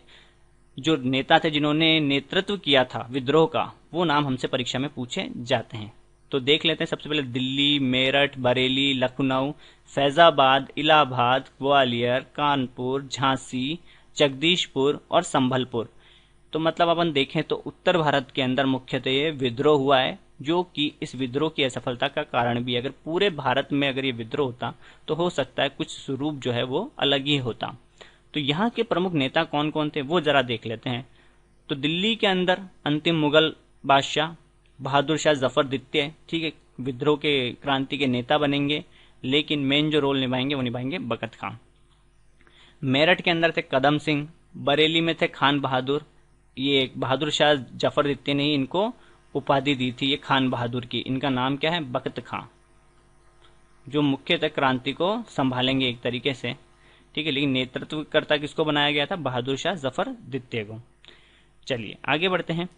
जो नेता थे जिन्होंने नेतृत्व किया था विद्रोह का, वो नाम हमसे परीक्षा में पूछे जाते हैं। तो देख लेते हैं। सबसे पहले दिल्ली, मेरठ, बरेली, लखनऊ, फैजाबाद, इलाहाबाद, ग्वालियर, कानपुर, झांसी, जगदीशपुर और संभलपुर। तो मतलब अपन देखें तो उत्तर भारत के अंदर मुख्यतः ये विद्रोह हुआ है, जो कि इस विद्रोह की असफलता का कारण भी, अगर पूरे भारत में अगर ये विद्रोह होता तो हो सकता है कुछ स्वरूप जो है वो अलग ही होता। तो यहाँ के प्रमुख नेता कौन कौन थे वो जरा देख लेते हैं। तो दिल्ली के अंदर अंतिम मुगल बादशाह बहादुर शाह जफर द्वितीय, ठीक है, विद्रोह के क्रांति के नेता बनेंगे, लेकिन मेन जो रोल निभाएंगे वो निभाएंगे बखत खां। मेरठ के अंदर थे कदम सिंह, बरेली में थे खान बहादुर। ये बहादुर शाह जफर द्वितीय ने ही इनको उपाधि दी थी, ये खान बहादुर की। इनका नाम क्या है? बखत खां, जो मुख्यतः क्रांति को संभालेंगे एक तरीके से। ठीक है, लेकिन नेतृत्वकर्ता किसको बनाया गया था? बहादुर शाह जफर द्वितीय को। चलिए आगे बढ़ते हैं।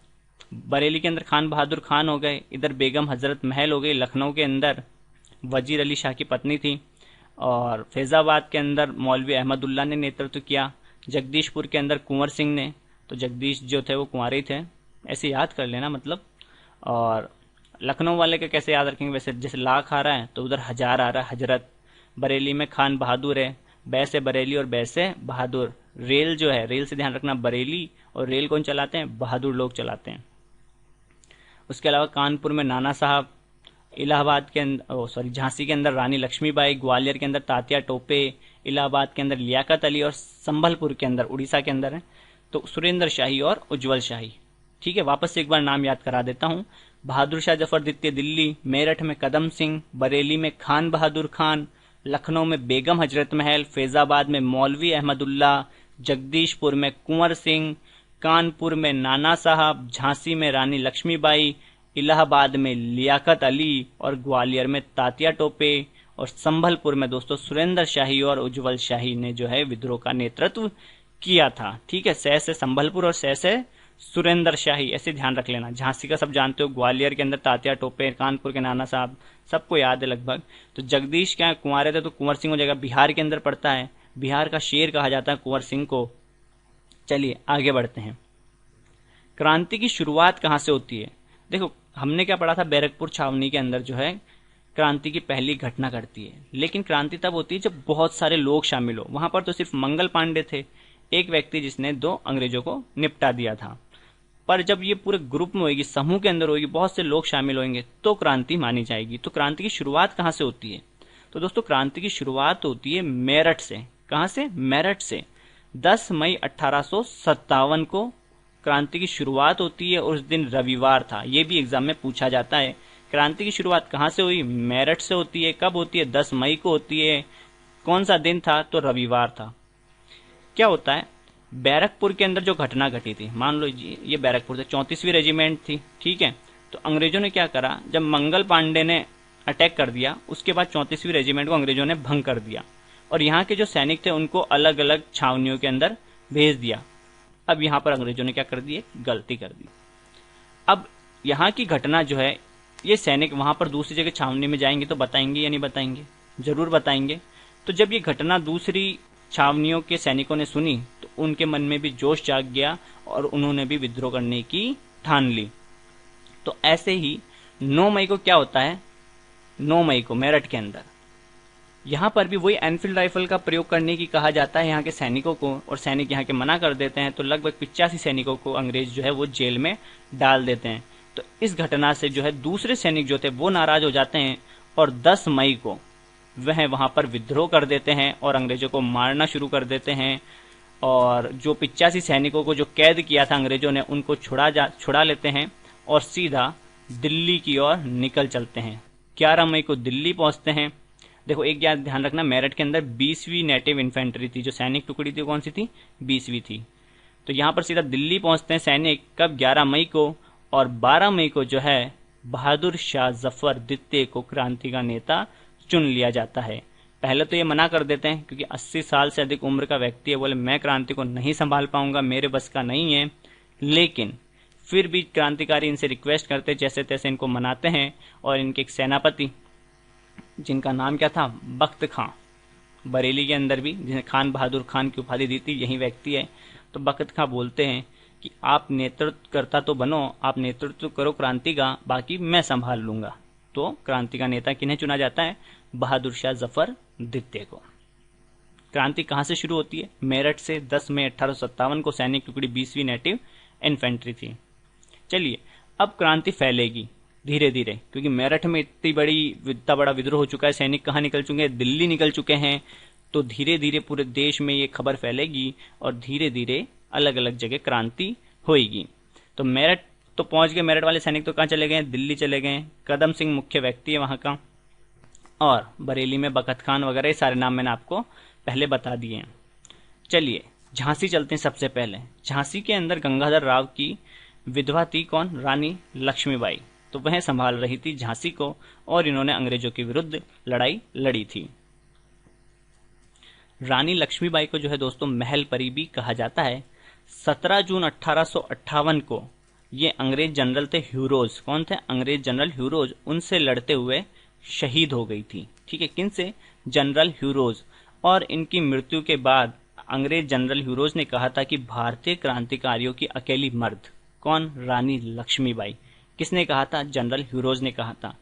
बरेली के अंदर खान बहादुर खान हो गए, इधर बेगम हजरत महल हो गई, लखनऊ के अंदर वजीर अली शाह की पत्नी थी, और फैजाबाद के अंदर मौलवी अहमदुल्ला ने नेतृत्व किया, जगदीशपुर के अंदर कुंवर सिंह ने, तो जगदीश जो थे वो कुंवारे ही थे, ऐसे याद कर लेना मतलब। और लखनऊ वाले का कैसे याद रखेंगे? वैसे जैसे लाख आ रहा है तो उधर हजार आ रहा है, हजरत। बरेली में खान बहादुर है, बै से बरेली और बै से बहादुर। रेल जो है, रेल से ध्यान रखना, बरेली, और रेल कौन चलाते हैं? बहादुर लोग चलाते हैं। उसके अलावा कानपुर में नाना साहब, इलाहाबाद के अंदर झांसी के अंदर रानी लक्ष्मीबाई, ग्वालियर के अंदर तात्या टोपे, इलाहाबाद के अंदर लियाकत अली, और संभलपुर के अंदर उड़ीसा के अंदर है तो सुरेंद्र शाही और उज्जवल शाही। ठीक है, वापस से एक बार नाम याद करा देता हूं। बहादुर शाह जफर द्वितीय दिल्ली, मेरठ में कदम सिंह, बरेली में खान बहादुर खान, लखनऊ में बेगम हजरत महल, फैजाबाद में मौलवी अहमदुल्ला, जगदीशपुर में कुंवर सिंह, कानपुर में नाना साहब, झांसी में रानी लक्ष्मीबाई, इलाहाबाद में लियाकत अली, और ग्वालियर में तात्या टोपे, और संभलपुर में दोस्तों सुरेंद्र शाही और उज्जवल शाही ने जो है विद्रोह का नेतृत्व किया था। ठीक है, सह से संभलपुर और सह से सुरेंद्र शाही, ऐसे ध्यान रख लेना। झांसी का सब जानते हो, ग्वालियर के अंदर तात्या टोपे, कानपुर के नाना साहब, सबको याद है लगभग। तो जगदीश क्या कुंवारे थे तो कुंवर सिंह हो जाएगा, बिहार के अंदर पड़ता है, बिहार का शेर कहा जाता है कुंवर सिंह को। चलिए आगे बढ़ते हैं। क्रांति की शुरुआत कहां से होती है? देखो हमने क्या पढ़ा था, बैरकपुर छावनी के अंदर जो है क्रांति की पहली घटना घटती है, लेकिन क्रांति तब होती है जब बहुत सारे लोग शामिल हो। वहां पर तो सिर्फ मंगल पांडे थे, एक व्यक्ति जिसने 2 अंग्रेजों को निपटा दिया था। पर जब ये पूरे ग्रुप में होगी, समूह के अंदर होगी, बहुत से लोग शामिल होंगे, तो क्रांति मानी जाएगी। तो क्रांति की शुरुआत कहां से होती है? तो दोस्तों क्रांति की शुरुआत होती है मेरठ से। कहां से? मेरठ से। 10 मई 1857 को क्रांति की शुरुआत होती है, और उस दिन रविवार था। ये भी एग्जाम में पूछा जाता है। क्रांति की शुरुआत कहां से हुई? मेरठ से होती है। कब होती है? 10 मई को होती है। कौन सा दिन था? तो रविवार था। क्या होता है, बैरकपुर के अंदर जो घटना घटी थी, मान लो जी ये बैरकपुर से 34वीं रेजिमेंट थी, ठीक है। तो अंग्रेजों ने क्या करा, जब मंगल पांडे ने अटैक कर दिया, उसके बाद 34वीं रेजिमेंट को अंग्रेजों ने भंग कर दिया, और यहाँ के जो सैनिक थे उनको अलग अलग छावनियों के अंदर भेज दिया। अब यहाँ पर अंग्रेजों ने क्या कर दी, गलती कर दी। अब यहाँ की घटना जो है, ये सैनिक वहां पर दूसरी जगह छावनी में जाएंगे तो बताएंगे या नहीं बताएंगे? जरूर बताएंगे। तो जब ये घटना दूसरी छावनियों के सैनिकों ने सुनी तो उनके मन में भी जोश जाग गया और उन्होंने भी विद्रोह करने की ठान ली। तो ऐसे ही 9 मई को क्या होता है, 9 मई को मेरठ के अंदर यहाँ पर भी वही एनफील्ड राइफल का प्रयोग करने की कहा जाता है यहाँ के सैनिकों को, और सैनिक यहाँ के मना कर देते हैं। तो लगभग 85 सैनिकों को अंग्रेज जो है वो जेल में डाल देते हैं। तो इस घटना से जो है दूसरे सैनिक जो थे वो नाराज हो जाते हैं और 10 मई को वह वहां पर विद्रोह कर देते हैं और अंग्रेजों को मारना शुरू कर देते हैं। और जो 85 सैनिकों को जो कैद किया था अंग्रेजों ने उनको छुड़ा लेते हैं और सीधा दिल्ली की ओर निकल चलते हैं। 11 मई को दिल्ली पहुंचते हैं। देखो एक बात ध्यान रखना, मेरठ के अंदर 20वीं नेटिव इन्फेंट्री थी, जो सैनिक टुकड़ी थी कौन सी थी, 20वीं थी। तो यहाँ पर सीधा दिल्ली पहुंचते हैं सैनिक, कब, 11 मई को। और 12 मई को जो है बहादुर शाह जफर द्वितीय को क्रांति का नेता चुन लिया जाता है। पहले तो ये मना कर देते हैं क्योंकि 80 साल से अधिक उम्र का व्यक्ति है, बोले मैं क्रांति को नहीं संभाल पाऊंगा, मेरे बस का नहीं है। लेकिन फिर भी क्रांतिकारी इनसे रिक्वेस्ट करते, जैसे तैसे इनको मनाते हैं। और इनके एक सेनापति जिनका नाम क्या था, बख्त खां, बरेली के अंदर भी जिन्हें खान बहादुर खान की उपाधि दी थी यही व्यक्ति है। तो बख्त खां बोलते हैं कि आप नेतृत्व करता तो बनो, आप नेतृत्व करो क्रांति का, बाकी मैं संभाल लूंगा। तो क्रांति का नेता किन्हें चुना जाता है, बहादुर शाह जफर द्वितीय को। क्रांति कहां से शुरू होती है, मेरठ से। 10 मई 1857 को सैनिक टुकड़ी 20वीं नेटिव इन्फेंट्री थी। चलिए अब क्रांति फैलेगी धीरे धीरे, क्योंकि मेरठ में इतना बड़ा विद्रोह हो चुका है, सैनिक कहाँ निकल चुके हैं, दिल्ली निकल चुके हैं। तो धीरे धीरे पूरे देश में ये खबर फैलेगी और धीरे धीरे अलग अलग जगह क्रांति होगी। तो मेरठ तो पहुंच गए, मेरठ वाले सैनिक तो कहाँ चले गए, दिल्ली चले गए। कदम सिंह मुख्य व्यक्ति है वहां का, और बरेली में बखत खान वगैरह, ये सारे नाम मैंने आपको पहले बता दिए हैं। चलिए झांसी चलते हैं। सबसे पहले झांसी के अंदर गंगाधर राव की विधवा थी कौन, रानी लक्ष्मीबाई। तो वह संभाल रही थी झांसी को और इन्होंने अंग्रेजों के विरुद्ध लड़ाई लड़ी थी। रानी लक्ष्मीबाई को जो है दोस्तों महल परी भी कहा जाता है। 17 जून 1858 को ये अंग्रेज जनरल थे ह्यूरोज, कौन थे, अंग्रेज जनरल ह्यूरोज, उनसे लड़ते हुए शहीद हो गई थी। ठीक है, किन से, जनरल ह्यूरोज। और इनकी मृत्यु के बाद अंग्रेज जनरल ह्यूरोज ने कहा था कि भारतीय क्रांतिकारियों की अकेली मर्द कौन, रानी लक्ष्मीबाई। किसने कहा था, जनरल ह्यूरोज ने कहा था।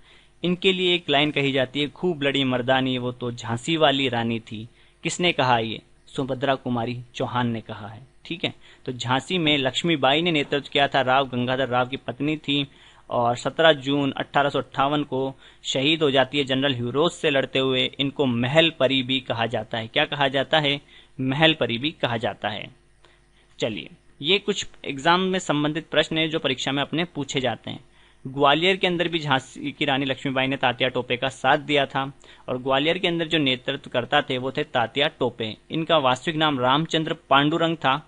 इनके लिए एक लाइन कही जाती है, खूब लड़ी मर्दानी वो तो झांसी वाली रानी थी। किसने कहा, ये सुभद्रा कुमारी चौहान ने कहा है। ठीक है, तो झांसी में लक्ष्मीबाई ने नेतृत्व किया था, राव गंगाधर राव की पत्नी थी। और 17 जून 1858 को शहीद हो जाती है जनरल ह्यूरोज से लड़ते हुए। इनको महल परी भी कहा जाता है। क्या कहा जाता है, महल परी भी कहा जाता है। चलिए ये कुछ एग्जाम में संबंधित प्रश्न है जो परीक्षा में अपने पूछे जाते हैं। ग्वालियर के अंदर भी झांसी की रानी लक्ष्मीबाई ने तात्या टोपे का साथ दिया था, और ग्वालियर के अंदर जो नेतृत्व करता थे वो थे तात्या टोपे। इनका वास्तविक नाम रामचंद्र पांडुरंग था।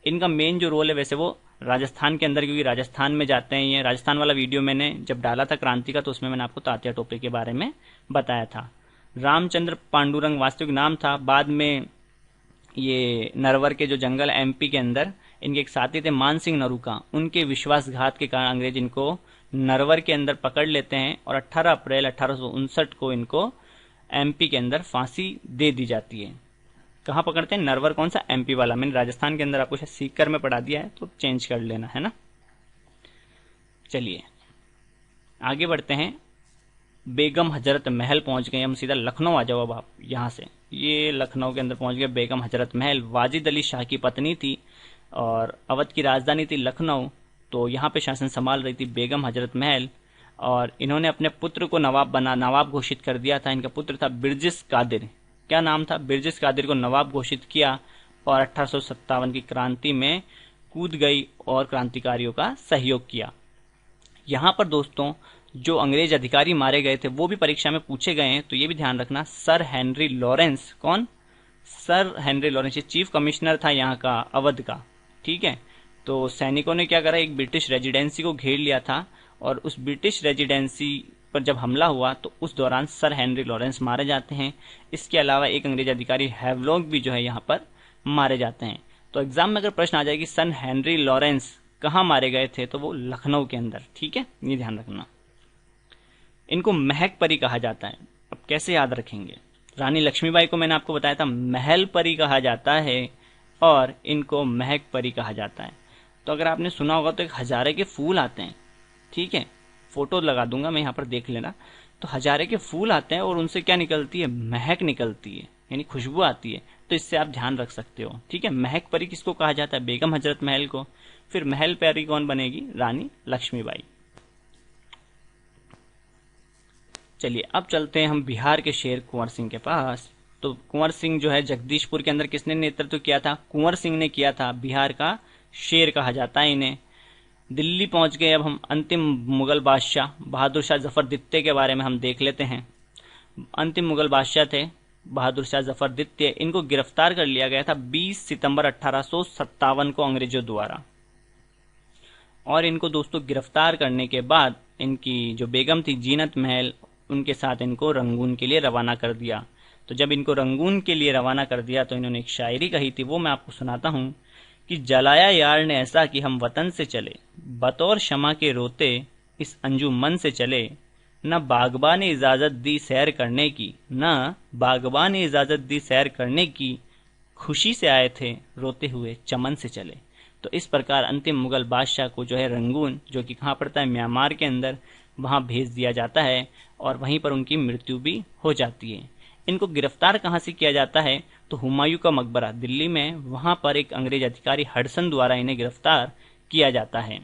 इनका मेन जो रोल है वैसे वो राजस्थान के अंदर, क्योंकि राजस्थान में जाते हैं ये। राजस्थान वाला वीडियो मैंने जब डाला था क्रांति का, तो उसमें मैंने आपको तात्या टोपे के बारे में बताया था। रामचंद्र पांडुरंग वास्तविक नाम था। बाद में ये नरवर के जो जंगल एमपी के अंदर, इनके एक साथी थे मान सिंह नरूका, उनके विश्वासघात के कारण अंग्रेज इनको नरवर के अंदर पकड़ लेते हैं और 18 अप्रैल 1859 को इनको एमपी के अंदर फांसी दे दी जाती है। कहाँ पकड़ते हैं, नरवर, कौन सा, एमपी वाला। मैंने राजस्थान के अंदर आपको सीकर में पढ़ा दिया है, तो चेंज कर लेना है ना। चलिए आगे बढ़ते हैं। बेगम हजरत महल पहुंच गए हम, सीधा लखनऊ आ जाओ अब आप यहाँ से। ये लखनऊ के अंदर पहुंच गए। बेगम हजरत महल वाजिद अली शाह की पत्नी थी और अवध की राजधानी थी लखनऊ। तो यहाँ पे शासन संभाल रही थी बेगम हजरत महल, और इन्होंने अपने पुत्र को नवाब घोषित कर दिया था। इनका पुत्र था बिरजिस कादिर। क्या नाम था, बिरजिस कादिर को नवाब घोषित किया और 1857 की क्रांति में कूद गई और क्रांतिकारियों का सहयोग किया। यहाँ पर दोस्तों जो अंग्रेज अधिकारी मारे गए थे वो भी परीक्षा में पूछे गए हैं, तो ये भी ध्यान रखना। सर हेनरी लॉरेंस, कौन, सर हेनरी लॉरेंस, ये चीफ कमिश्नर था यहाँ का, अवध का। ठीक है, तो सैनिकों ने क्या करा, एक ब्रिटिश रेजिडेंसी को घेर लिया था, और उस ब्रिटिश रेजिडेंसी पर जब हमला हुआ तो उस दौरान सर हेनरी लॉरेंस मारे जाते हैं। इसके अलावा एक अंग्रेज अधिकारी हैवलॉक भी जो है यहाँ पर मारे जाते हैं। तो एग्जाम में अगर प्रश्न आ जाए कि सर हेनरी लॉरेंस कहाँ मारे गए थे, तो वो लखनऊ के अंदर। ठीक है, ये ध्यान रखना। इनको महक परी कहा जाता है। अब कैसे याद रखेंगे? रानी लक्ष्मीबाई को मैंने आपको बताया था महल परी कहा जाता है और इनको महक परी कहा जाता है। तो अगर आपने सुना होगा तो एक हजारे के फूल आते हैं, ठीक है, फोटो लगा दूंगा मैं यहाँ पर, देख लेना। तो हजारे के फूल आते हैं और उनसे क्या निकलती है? महक निकलती है, यानी खुशबू आती है। तो इससे आप ध्यान रख सकते हो, ठीक है। महक परी किसको कहा जाता है? बेगम हजरत महल को। फिर महल परी कौन बनेगी? रानी लक्ष्मीबाई। चलिए अब चलते हैं हम बिहार के शेर कुंवर सिंह के पास। तो कुंवर सिंह जो है जगदीशपुर के अंदर किसने नेतृत्व किया था? कुंवर सिंह ने किया था। बिहार का शेर कहा जाता है इन्हें। दिल्ली पहुंच गए। अब हम अंतिम मुगल बादशाह बहादुर शाह जफर द्वितीय के बारे में हम देख लेते हैं। अंतिम मुगल बादशाह थे बहादुर शाह जफर द्वितीय। इनको गिरफ्तार कर लिया गया था 20 सितंबर 1857 को अंग्रेजों द्वारा। और इनको दोस्तों गिरफ्तार करने के बाद इनकी जो बेगम थी जीनत महल, उनके साथ इनको रंगून के लिए रवाना कर दिया। तो जब इनको रंगून के लिए रवाना कर दिया तो इन्होंने एक शायरी कही थी, वो मैं आपको सुनाता हूं कि जलाया यार ने ऐसा कि हम वतन से चले, बतौर शमा के रोते इस अंजुमन से चले, न बागबा ने इजाजत दी सैर करने की, न बागबा ने इजाजत दी सैर करने की, खुशी से आए थे रोते हुए चमन से चले। तो इस प्रकार अंतिम मुगल बादशाह को जो है रंगून, जो कि कहाँ पड़ता है? म्यांमार के अंदर, वहां भेज दिया जाता है और वहीं पर उनकी मृत्यु भी हो जाती है। इनको गिरफ्तार कहाँ से किया जाता है? तो हुमायूं का मकबरा दिल्ली में, वहां पर एक अंग्रेज अधिकारी हडसन द्वारा इन्हें गिरफ्तार किया जाता है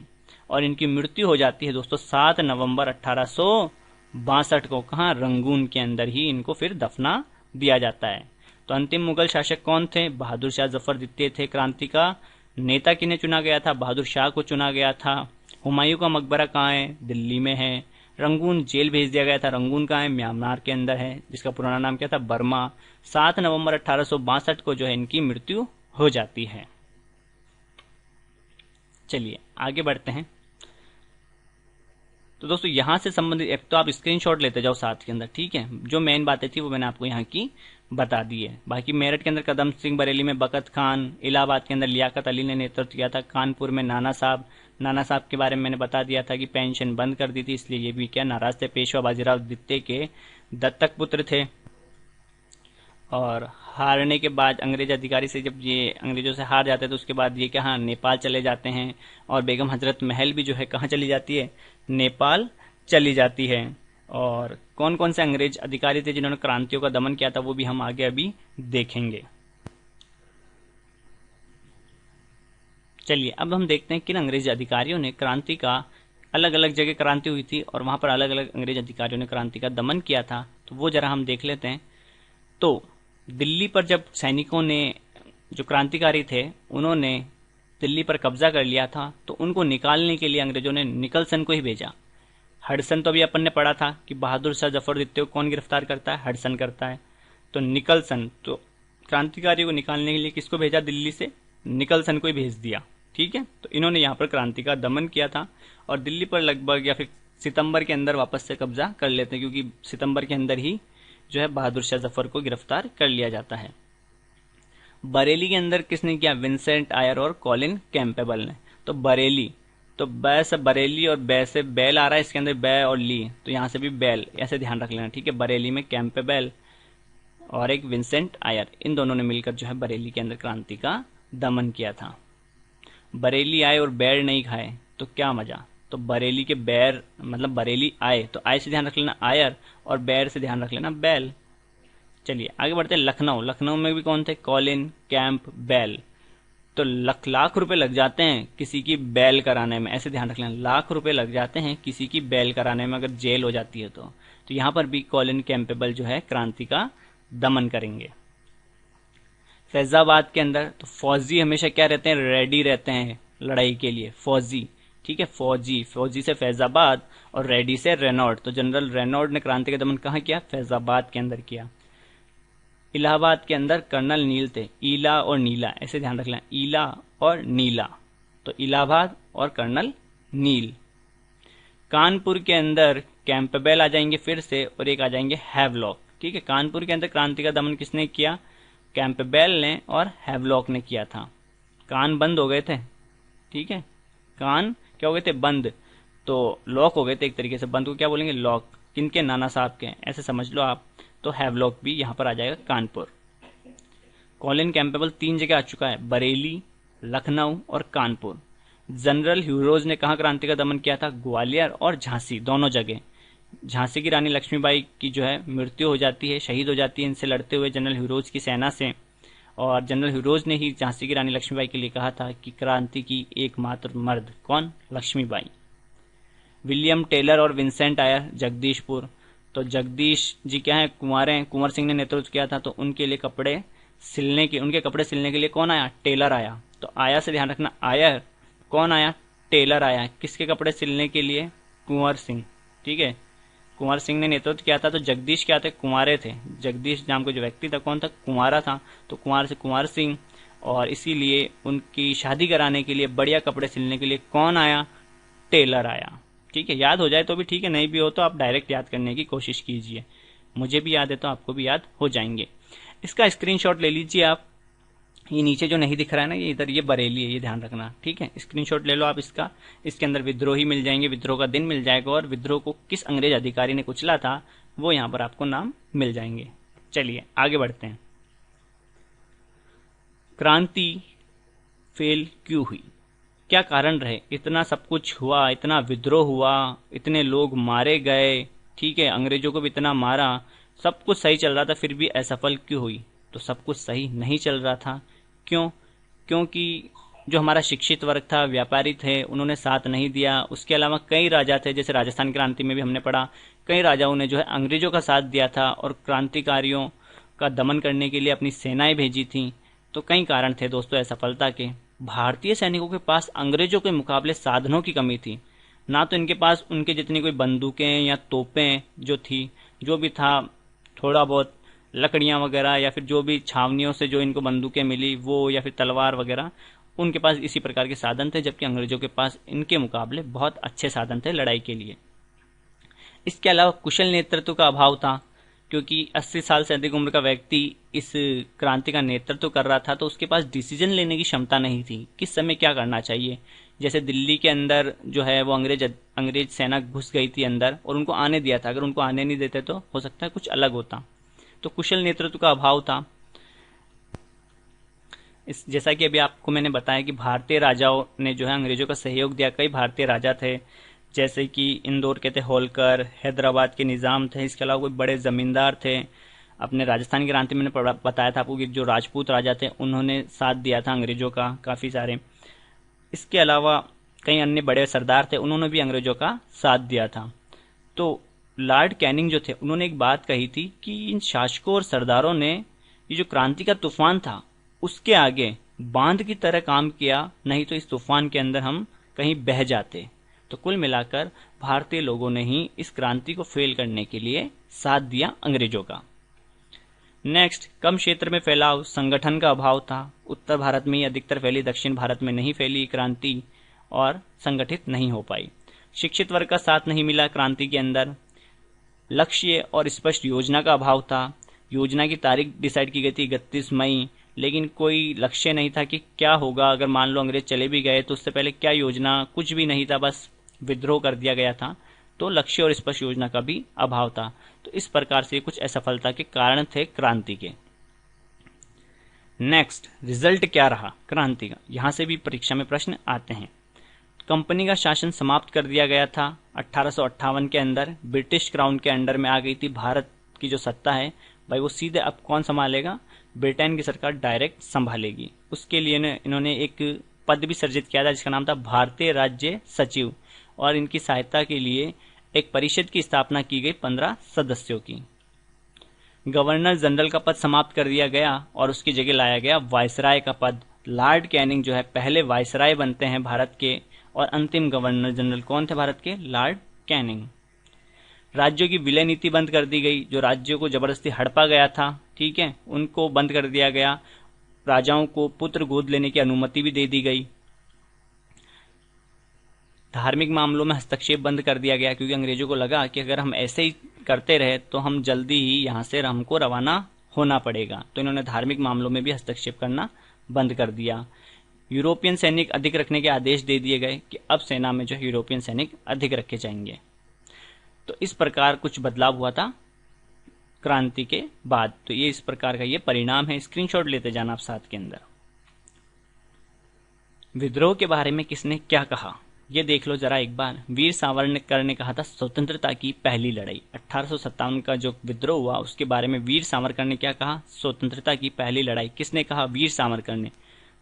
और इनकी मृत्यु हो जाती है दोस्तों 7 नवंबर 1862 को। कहाँ? रंगून के अंदर ही इनको फिर दफना दिया जाता है। तो अंतिम मुगल शासक कौन थे? बहादुर शाह जफर द्वितीय थे। क्रांति का नेता किन्हें चुना गया था? बहादुर शाह को चुना गया था। हुमायूं का मकबरा कहाँ है? दिल्ली में है। रंगून जेल भेज दिया गया था। रंगून कहाँ है? म्यांमार के अंदर है, जिसका पुराना नाम क्या था? बर्मा। 7 नवंबर 1862 को जो है इनकी मृत्यु हो जाती है। चलिए आगे बढ़ते हैं। तो दोस्तों यहां से संबंधित एक तो आप स्क्रीनशॉट लेते जाओ साथ के अंदर, ठीक है। जो मेन बातें थी वो मैंने आपको यहाँ की बता दी है। बाकी मेरठ के अंदर कदम सिंह, बरेली में बकत खान, इलाहाबाद के अंदर लियाकत अली ने नेतृत्व किया था, कानपुर में नाना साहब के बारे में मैंने बता दिया था कि पेंशन बंद कर दी थी, इसलिए ये भी क्या नाराज थे। पेशवा बाजीराव द्वितीय के दत्तक पुत्र थे। और हारने के बाद अंग्रेज अधिकारी से, जब ये अंग्रेजों से हार जाते हैं तो उसके बाद ये क्या, नेपाल चले जाते हैं। और बेगम हजरत महल भी जो है कहाँ चली जाती है? नेपाल चली जाती है। और कौन कौन से अंग्रेज अधिकारी थे जिन्होंने क्रांतियों का दमन किया था वो भी हम आगे अभी देखेंगे। चलिए अब हम देखते हैं किन अंग्रेज अधिकारियों ने क्रांति का, अलग अलग जगह क्रांति हुई थी और वहां पर अलग अलग अंग्रेज अधिकारियों ने क्रांति का दमन किया था, तो वो जरा हम देख लेते हैं। तो दिल्ली पर जब सैनिकों ने, जो क्रांतिकारी थे, उन्होंने दिल्ली पर कब्जा कर लिया था, तो उनको निकालने के लिए अंग्रेजों ने निकलसन को ही भेजा। हडसन तो अभी अपन ने पढ़ा था कि बहादुर शाह जफर द्वितीय को कौन गिरफ्तार करता है? हडसन करता है। तो निकलसन, तो क्रांतिकारियों को निकालने के लिए किसको भेजा? दिल्ली से निकलसन को ही भेज दिया, ठीक है। तो इन्होंने यहाँ पर क्रांति का दमन किया था और दिल्ली पर लगभग या फिर सितंबर के अंदर वापस से कब्जा कर लेते हैं, क्योंकि सितंबर के अंदर ही जो है बहादुर शाह जफर को गिरफ्तार कर लिया जाता है। बरेली के अंदर किसने किया? विंसेंट आयर और कॉलिन कैंपेबल ने। तो बरेली, तो बै से बरेली और बै से बैल आ रहा है, इसके अंदर बै और ली, तो यहां से भी बैल, ऐसे ध्यान रख लेना, ठीक है। बरेली में कैंपेबल और एक विंसेंट आयर, इन दोनों ने मिलकर जो है बरेली के अंदर क्रांति का दमन किया था। बरेली आए और बैर नहीं खाए तो क्या मजा। तो बरेली के बैर मतलब बरेली आए, तो आए से ध्यान रख लेना आयर और बैर से ध्यान रख लेना बैल। चलिए आगे बढ़ते हैं। लखनऊ में भी कौन थे? Colin Campbell. तो लाख रुपए लग जाते हैं किसी की बैल कराने में, ऐसे ध्यान रख लेना, लाख रुपए लग जाते हैं किसी की बैल कराने में अगर जेल हो जाती है तो यहाँ पर भी कॉलिन कैंपेबल जो है क्रांति का दमन करेंगे। फैजाबाद के अंदर तो फौजी हमेशा क्या रहते हैं? रेडी रहते हैं लड़ाई के लिए, फौजी, ठीक है। फौजी से फैजाबाद और रेडी से रेनॉल्ड। तो जनरल रेनॉल्ड ने क्रांति का दमन कहाँ किया? फैजाबाद के अंदर किया। इलाहाबाद के अंदर कर्नल नील थे, ईला और नीला, ऐसे ध्यान रख लेना, ईला और नीला। तो इलाहाबाद और कर्नल नील। कानपुर के अंदर कैंपबेल आ जाएंगे फिर से और एक आ जाएंगे हैवलॉक, ठीक है। कानपुर के अंदर क्रांति का दमन किसने किया? कैंपबेल ने और हैवलॉक ने किया था। कान बंद हो गए थे, ठीक है, कान क्या हो गए थे? बंद, तो लॉक हो गए थे एक तरीके से। बंद को क्या बोलेंगे? लॉक। किनके? नाना साहब के, ऐसे समझ लो आप। तो हैवलॉक भी यहाँ पर आ जाएगा कानपुर। कॉलिन कैंपेबल 3 जगह आ चुका है, बरेली, लखनऊ और कानपुर। जनरल ह्यूरोज ने कहाँ क्रांति का दमन किया था? ग्वालियर और झांसी, दोनों जगह। झांसी की रानी लक्ष्मीबाई की जो है मृत्यु हो जाती है, शहीद हो जाती है इनसे लड़ते हुए जनरल ह्यूरोज की सेना से। और जनरल ह्यूरोज ने ही झांसी की रानी लक्ष्मीबाई के लिए कहा था कि क्रांति की एकमात्र मर्द कौन? लक्ष्मीबाई। विलियम टेलर और विंसेंट आयर, जगदीशपुर। तो जगदीश जी क्या है? कुंवर हैं, कुंवर सिंह ने नेतृत्व किया था, तो उनके कपड़े सिलने के लिए कौन आया? टेलर आया। तो आया से ध्यान रखना, आयर कौन आया? टेलर आया। किसके कपड़े सिलने के लिए? कुंवर सिंह। ठीक है, कुंवर सिंह ने नेतृत्व किया था। तो जगदीश क्या थे? कुंवारे थे। जगदीश नाम का जो व्यक्ति था कौन था? कुंवारा था। तो कुंवार से कुंवर सिंह, और इसीलिए उनकी शादी कराने के लिए बढ़िया कपड़े सिलने के लिए कौन आया? टेलर आया। ठीक है, याद हो जाए तो भी ठीक है, नहीं भी हो तो आप डायरेक्ट याद करने की कोशिश कीजिए। मुझे भी याद है तो आपको भी याद हो जाएंगे। इसका स्क्रीनशॉट ले लीजिए आप। ये नीचे जो नहीं दिख रहा है ना, ये इधर, ये बरेली है, ये ध्यान रखना। ठीक है, स्क्रीनशॉट ले लो आप इसका। इसके अंदर विद्रोही मिल जाएंगे, विद्रोह का दिन मिल जाएगा, और विद्रोह को किस अंग्रेज अधिकारी ने कुचला था वो यहाँ पर आपको नाम मिल जाएंगे। चलिए आगे बढ़ते हैं। क्रांति फेल क्यों हुई? क्या कारण रहे? इतना सब कुछ हुआ, इतना विद्रोह हुआ, इतने लोग मारे गए, ठीक है, अंग्रेजों को भी इतना मारा, सब कुछ सही चल रहा था, फिर भी असफल क्यों हुई? तो सब कुछ सही नहीं चल रहा था। क्यों? क्योंकि जो हमारा शिक्षित वर्ग था, व्यापारी थे, उन्होंने साथ नहीं दिया। उसके अलावा कई राजा थे, जैसे राजस्थान क्रांति में भी हमने पढ़ा, कई राजाओं ने जो है अंग्रेजों का साथ दिया था और क्रांतिकारियों का दमन करने के लिए अपनी सेनाएं भेजी थी। तो कई कारण थे दोस्तों असफलता के। भारतीय सैनिकों के पास अंग्रेजों के मुकाबले साधनों की कमी थी। ना तो इनके पास उनके जितनी कोई बंदूकें या तोपें जो थी, जो भी था थोड़ा बहुत लकड़ियां वगैरह, या फिर जो भी छावनियों से जो इनको बंदूकें मिली वो, या फिर तलवार वगैरह, उनके पास इसी प्रकार के साधन थे, जबकि अंग्रेजों के पास इनके मुकाबले बहुत अच्छे साधन थे लड़ाई के लिए। इसके अलावा कुशल नेतृत्व का अभाव था, क्योंकि 80 साल से अधिक उम्र का व्यक्ति इस क्रांति का नेतृत्व कर रहा था, तो उसके पास डिसीजन लेने की क्षमता नहीं थी, किस समय क्या करना चाहिए। जैसे दिल्ली के अंदर जो है वो अंग्रेज सेना घुस गई थी अंदर और उनको आने दिया था, अगर उनको आने नहीं देते तो हो सकता है कुछ अलग होता। तो कुशल नेतृत्व का अभाव था। जैसा कि अभी आपको मैंने बताया कि भारतीय राजाओं ने जो है अंग्रेजों का सहयोग दिया। कई भारतीय राजा थे, जैसे कि इंदौर के थे होलकर, हैदराबाद के निजाम थे, इसके अलावा कोई बड़े जमींदार थे। अपने राजस्थान की क्रांति में मैंने बताया था आपको कि जो राजपूत राजा थे उन्होंने साथ दिया था अंग्रेजों का काफ़ी सारे। इसके अलावा कई अन्य बड़े सरदार थे, उन्होंने भी अंग्रेजों का साथ दिया था। तो लॉर्ड कैनिंग जो थे उन्होंने एक बात कही थी कि इन शासकों और सरदारों ने ये जो क्रांति का तूफान था उसके आगे बांध की तरह काम किया, नहीं तो इस तूफान के अंदर हम कहीं बह जाते। तो कुल मिलाकर भारतीय लोगों ने ही इस क्रांति को फेल करने के लिए साथ दिया अंग्रेजों का। नेक्स्ट, कम क्षेत्र में फैलाव, संगठन का अभाव था। उत्तर भारत में ही अधिकतर फैली, दक्षिण भारत में नहीं फैली क्रांति और संगठित नहीं हो पाई। शिक्षित वर्ग का साथ नहीं मिला क्रांति के अंदर। लक्ष्य और स्पष्ट योजना का अभाव था। योजना की तारीख डिसाइड की गई थी 31 मई, लेकिन कोई लक्ष्य नहीं था कि क्या होगा अगर मान लो अंग्रेज चले भी गए तो उससे पहले क्या योजना, कुछ भी नहीं था, बस विद्रोह कर दिया गया था। तो लक्ष्य और स्पष्ट योजना का भी अभाव था। तो इस प्रकार से कुछ असफलता के कारण थे क्रांति के। नेक्स्ट, रिजल्ट क्या रहा क्रांति का? यहां से भी परीक्षा में प्रश्न आते हैं। कंपनी का शासन समाप्त कर दिया गया था 1858 के अंदर। ब्रिटिश क्राउन के अंडर में आ गई थी भारत की जो सत्ता है, भाई वो सीधे अब कौन संभालेगा? ब्रिटेन की सरकार डायरेक्ट संभालेगी। उसके लिए इन्होंने एक पद भी सृजित किया था जिसका नाम था भारतीय राज्य सचिव, और इनकी सहायता के लिए एक परिषद की स्थापना की गई 15 सदस्यों की। गवर्नर जनरल का पद समाप्त कर दिया गया और उसकी जगह लाया गया वायसराय का पद। लॉर्ड कैनिंग जो है पहले वायसराय बनते हैं भारत के, और अंतिम गवर्नर जनरल कौन थे भारत के? Lord Canning. राज्यों की विलय नीति बंद कर दी गई। जो राज्यों को जबरदस्ती हड़पा गया था, ठीक है, उनको बंद कर दिया गया। राजाओं को पुत्र गोद लेने की अनुमति भी दे दी गई। धार्मिक मामलों में हस्तक्षेप बंद कर दिया गया, क्योंकि अंग्रेजों को लगा कि अगर हम ऐसे ही करते रहे तो हम जल्दी ही यहाँ से हमको रवाना होना पड़ेगा। तो इन्होंने धार्मिक मामलों में भी हस्तक्षेप करना बंद कर दिया। यूरोपियन सैनिक अधिक रखने के आदेश दे दिए गए कि अब सेना में जो यूरोपियन सैनिक अधिक रखे जाएंगे। तो इस प्रकार कुछ बदलाव हुआ था क्रांति के बाद। तो ये इस प्रकार का ये परिणाम है, स्क्रीनशॉट लेते जाना आप साथ के अंदर। विद्रोह के बारे में किसने क्या कहा ये देख लो जरा एक बार। वीर सावरकर ने कहा था स्वतंत्रता की पहली लड़ाई। 1857 का जो विद्रोह हुआ उसके बारे में वीर सावरकर ने क्या कहा, स्वतंत्रता की पहली लड़ाई। किसने कहा, वीर सावरकर ने।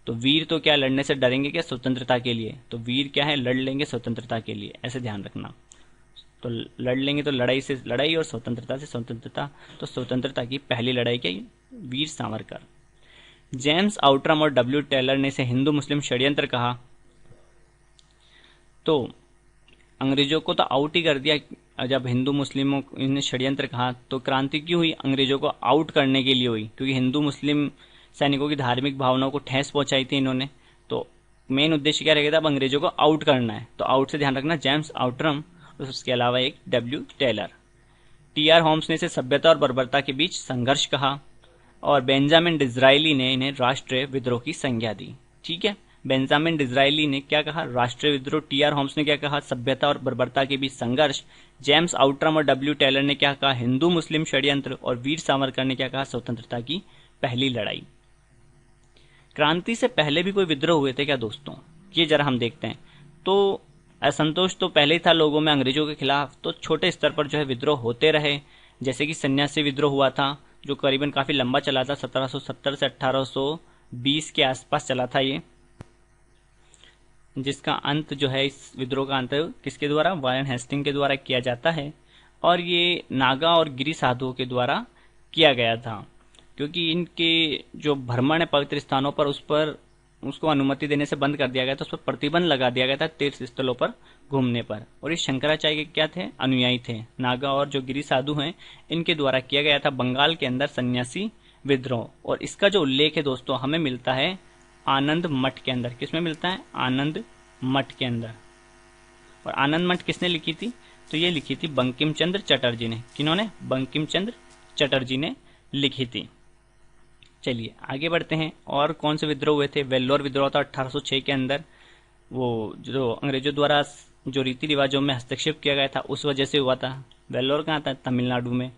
तो वीर तो क्या लड़ने से डरेंगे क्या, स्वतंत्रता के लिए। तो वीर क्या है, लड़ लेंगे स्वतंत्रता के लिए, ऐसे ध्यान रखना। तो लड़ लेंगे तो लड़ाई से लड़ाई और स्वतंत्रता से स्वतंत्रता। तो स्वतंत्रता की पहली लड़ाई क्या, वीर सावरकर। जेम्स आउटरम और डब्ल्यू टेलर ने इसे हिंदू मुस्लिम षड्यंत्र कहा। तो अंग्रेजों को तो आउट ही कर दिया। जब हिंदू मुस्लिमों ने षड्यंत्र कहा तो क्रांति क्यों हुई, अंग्रेजों को आउट करने के लिए हुई, क्योंकि हिंदू मुस्लिम सैनिकों की धार्मिक भावनाओं को ठेस पहुंचाई थी इन्होंने। तो मेन उद्देश्य क्या रहेगा, अब अंग्रेजों को आउट करना है। तो आउट से ध्यान रखना, जेम्स आउटरम, उसके अलावा एक डब्ल्यू टेलर। टी.आर. होम्स ने इसे सभ्यता और बर्बरता के बीच संघर्ष कहा। और बेंजामिन डिज़रायली ने इन्हें राष्ट्रीय विद्रोह की संज्ञा दी। ठीक है, बेंजामिन डिज़रायली ने क्या कहा, राष्ट्रीय विद्रोह। टी.आर. होम्स ने क्या कहा, सभ्यता और बर्बरता के बीच संघर्ष। जेम्स आउटरम और डब्ल्यू टेलर ने क्या कहा, हिंदू मुस्लिम षड्यंत्र। और वीर सावरकर ने क्या कहा, स्वतंत्रता की पहली लड़ाई। क्रांति से पहले भी कोई विद्रोह हुए थे क्या दोस्तों, ये जरा हम देखते हैं। तो असंतोष तो पहले ही था लोगों में अंग्रेजों के खिलाफ, तो छोटे स्तर पर जो है विद्रोह होते रहे। जैसे कि सन्यासी विद्रोह हुआ था, जो करीबन काफी लंबा चला था, 1770 से 1820 के आसपास चला था ये, जिसका अंत जो है, इस विद्रोह का अंत किसके द्वारा, वारेन हेस्टिंग के द्वारा किया जाता है। और ये नागा और गिरी साधुओं के द्वारा किया गया था, क्योंकि इनके जो भ्रमण है पवित्र स्थानों पर, उस पर उसको अनुमति देने से बंद कर दिया गया था, उस पर प्रतिबंध लगा दिया गया था तीर्थ स्थलों पर घूमने पर। और ये शंकराचार्य के क्या थे, अनुयायी थे। नागा और जो गिरी साधु हैं इनके द्वारा किया गया था बंगाल के अंदर सन्यासी विद्रोह। और इसका जो उल्लेख है दोस्तों हमें मिलता है आनंद मठ के अंदर। किसमें मिलता है, आनंद मठ के अंदर। और आनंद मठ किसने लिखी थी, तो ये लिखी थी बंकिम चंद्र चटर्जी ने। किन्होंने, बंकिम चंद्र चटर्जी ने लिखी थी। चलिए आगे बढ़ते हैं। और कौन से विद्रोह हुए थे, वेल्लोर विद्रोह था 1806 के अंदर। वो जो अंग्रेजों द्वारा जो रीति रिवाजों में हस्तक्षेप किया गया था उस वजह से हुआ था। वेल्लोर कहाँ था, तमिलनाडु में।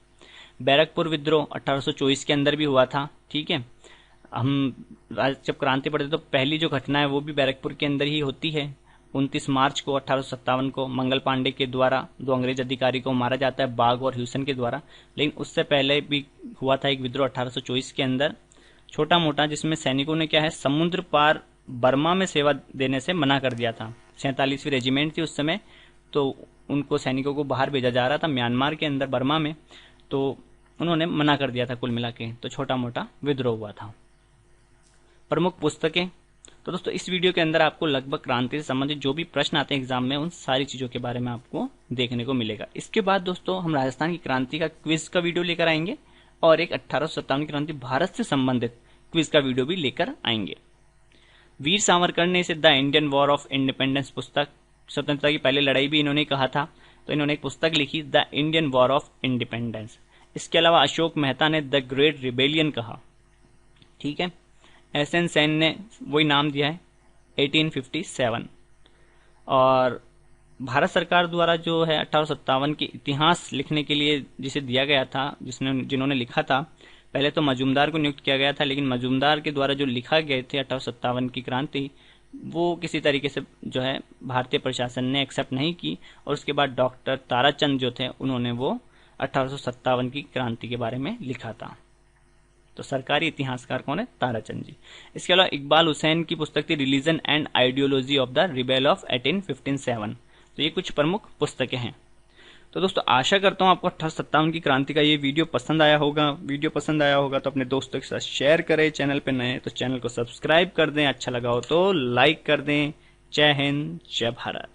बैरकपुर विद्रोह 1824 के अंदर भी हुआ था। ठीक है, हम जब क्रांति पढ़ते तो पहली जो घटना है वो भी बैरकपुर के अंदर ही होती है। 29 मार्च को 1857 को मंगल पांडे के द्वारा 2 अंग्रेज अधिकारी को मारा जाता है, बाग और ह्यूसन के द्वारा। लेकिन उससे पहले भी हुआ था एक विद्रोह 1824 के अंदर, छोटा मोटा, जिसमें सैनिकों ने क्या है, समुद्र पार बर्मा में सेवा देने से मना कर दिया था। 47वीं रेजिमेंट थी उस समय, तो उनको सैनिकों को बाहर भेजा जा रहा था म्यांमार के अंदर, बर्मा में, तो उन्होंने मना कर दिया था कुल मिला के। तो छोटा मोटा विद्रोह हुआ था। प्रमुख पुस्तकें, तो दोस्तों इस वीडियो के अंदर आपको लगभग क्रांति से संबंधित जो भी प्रश्न आते हैं एग्जाम में, उन सारी चीजों के बारे में आपको देखने को मिलेगा। इसके बाद दोस्तों हम राजस्थान की क्रांति का क्विज का वीडियो लेकर आएंगे और एक 1857 की क्रांति भारत से संबंधित क्विज का वीडियो भी लेकर आएंगे। वीर सावरकर ने इसे the Indian war of independence पुस्तक, स्वतंत्रता की पहली लड़ाई भी इन्होंने कहा था, तो इन्होंने एक पुस्तक लिखी the Indian war of independence. इसके अलावा अशोक मेहता ने द ग्रेट रिबेलियन कहा। ठीक है, एस.एन. सेन ने वही नाम दिया है 1857। और भारत सरकार द्वारा जो है 1857 के इतिहास लिखने के लिए जिसे दिया गया था, जिन्होंने लिखा था, पहले तो मजूमदार को नियुक्त किया गया था, लेकिन मजूमदार के द्वारा जो लिखा गए थे 1857 की क्रांति, वो किसी तरीके से जो है भारतीय प्रशासन ने एक्सेप्ट नहीं की। और उसके बाद डॉक्टर ताराचंद जो थे उन्होंने वो 1857 की क्रांति के बारे में लिखा था। तो सरकारी इतिहासकार कौन है, ताराचंद जी। इसके अलावा इकबाल हुसैन की पुस्तक थी religion and ideology of the rebel of 1857। तो ये कुछ प्रमुख पुस्तकें हैं। तो दोस्तों आशा करता हूँ आपको 1857 की क्रांति का ये वीडियो पसंद आया होगा। वीडियो पसंद आया होगा तो अपने दोस्तों के साथ शेयर करें। चैनल पे नए तो चैनल को सब्सक्राइब कर दें, अच्छा लगा हो तो लाइक कर दें। जय हिंद, जय भारत।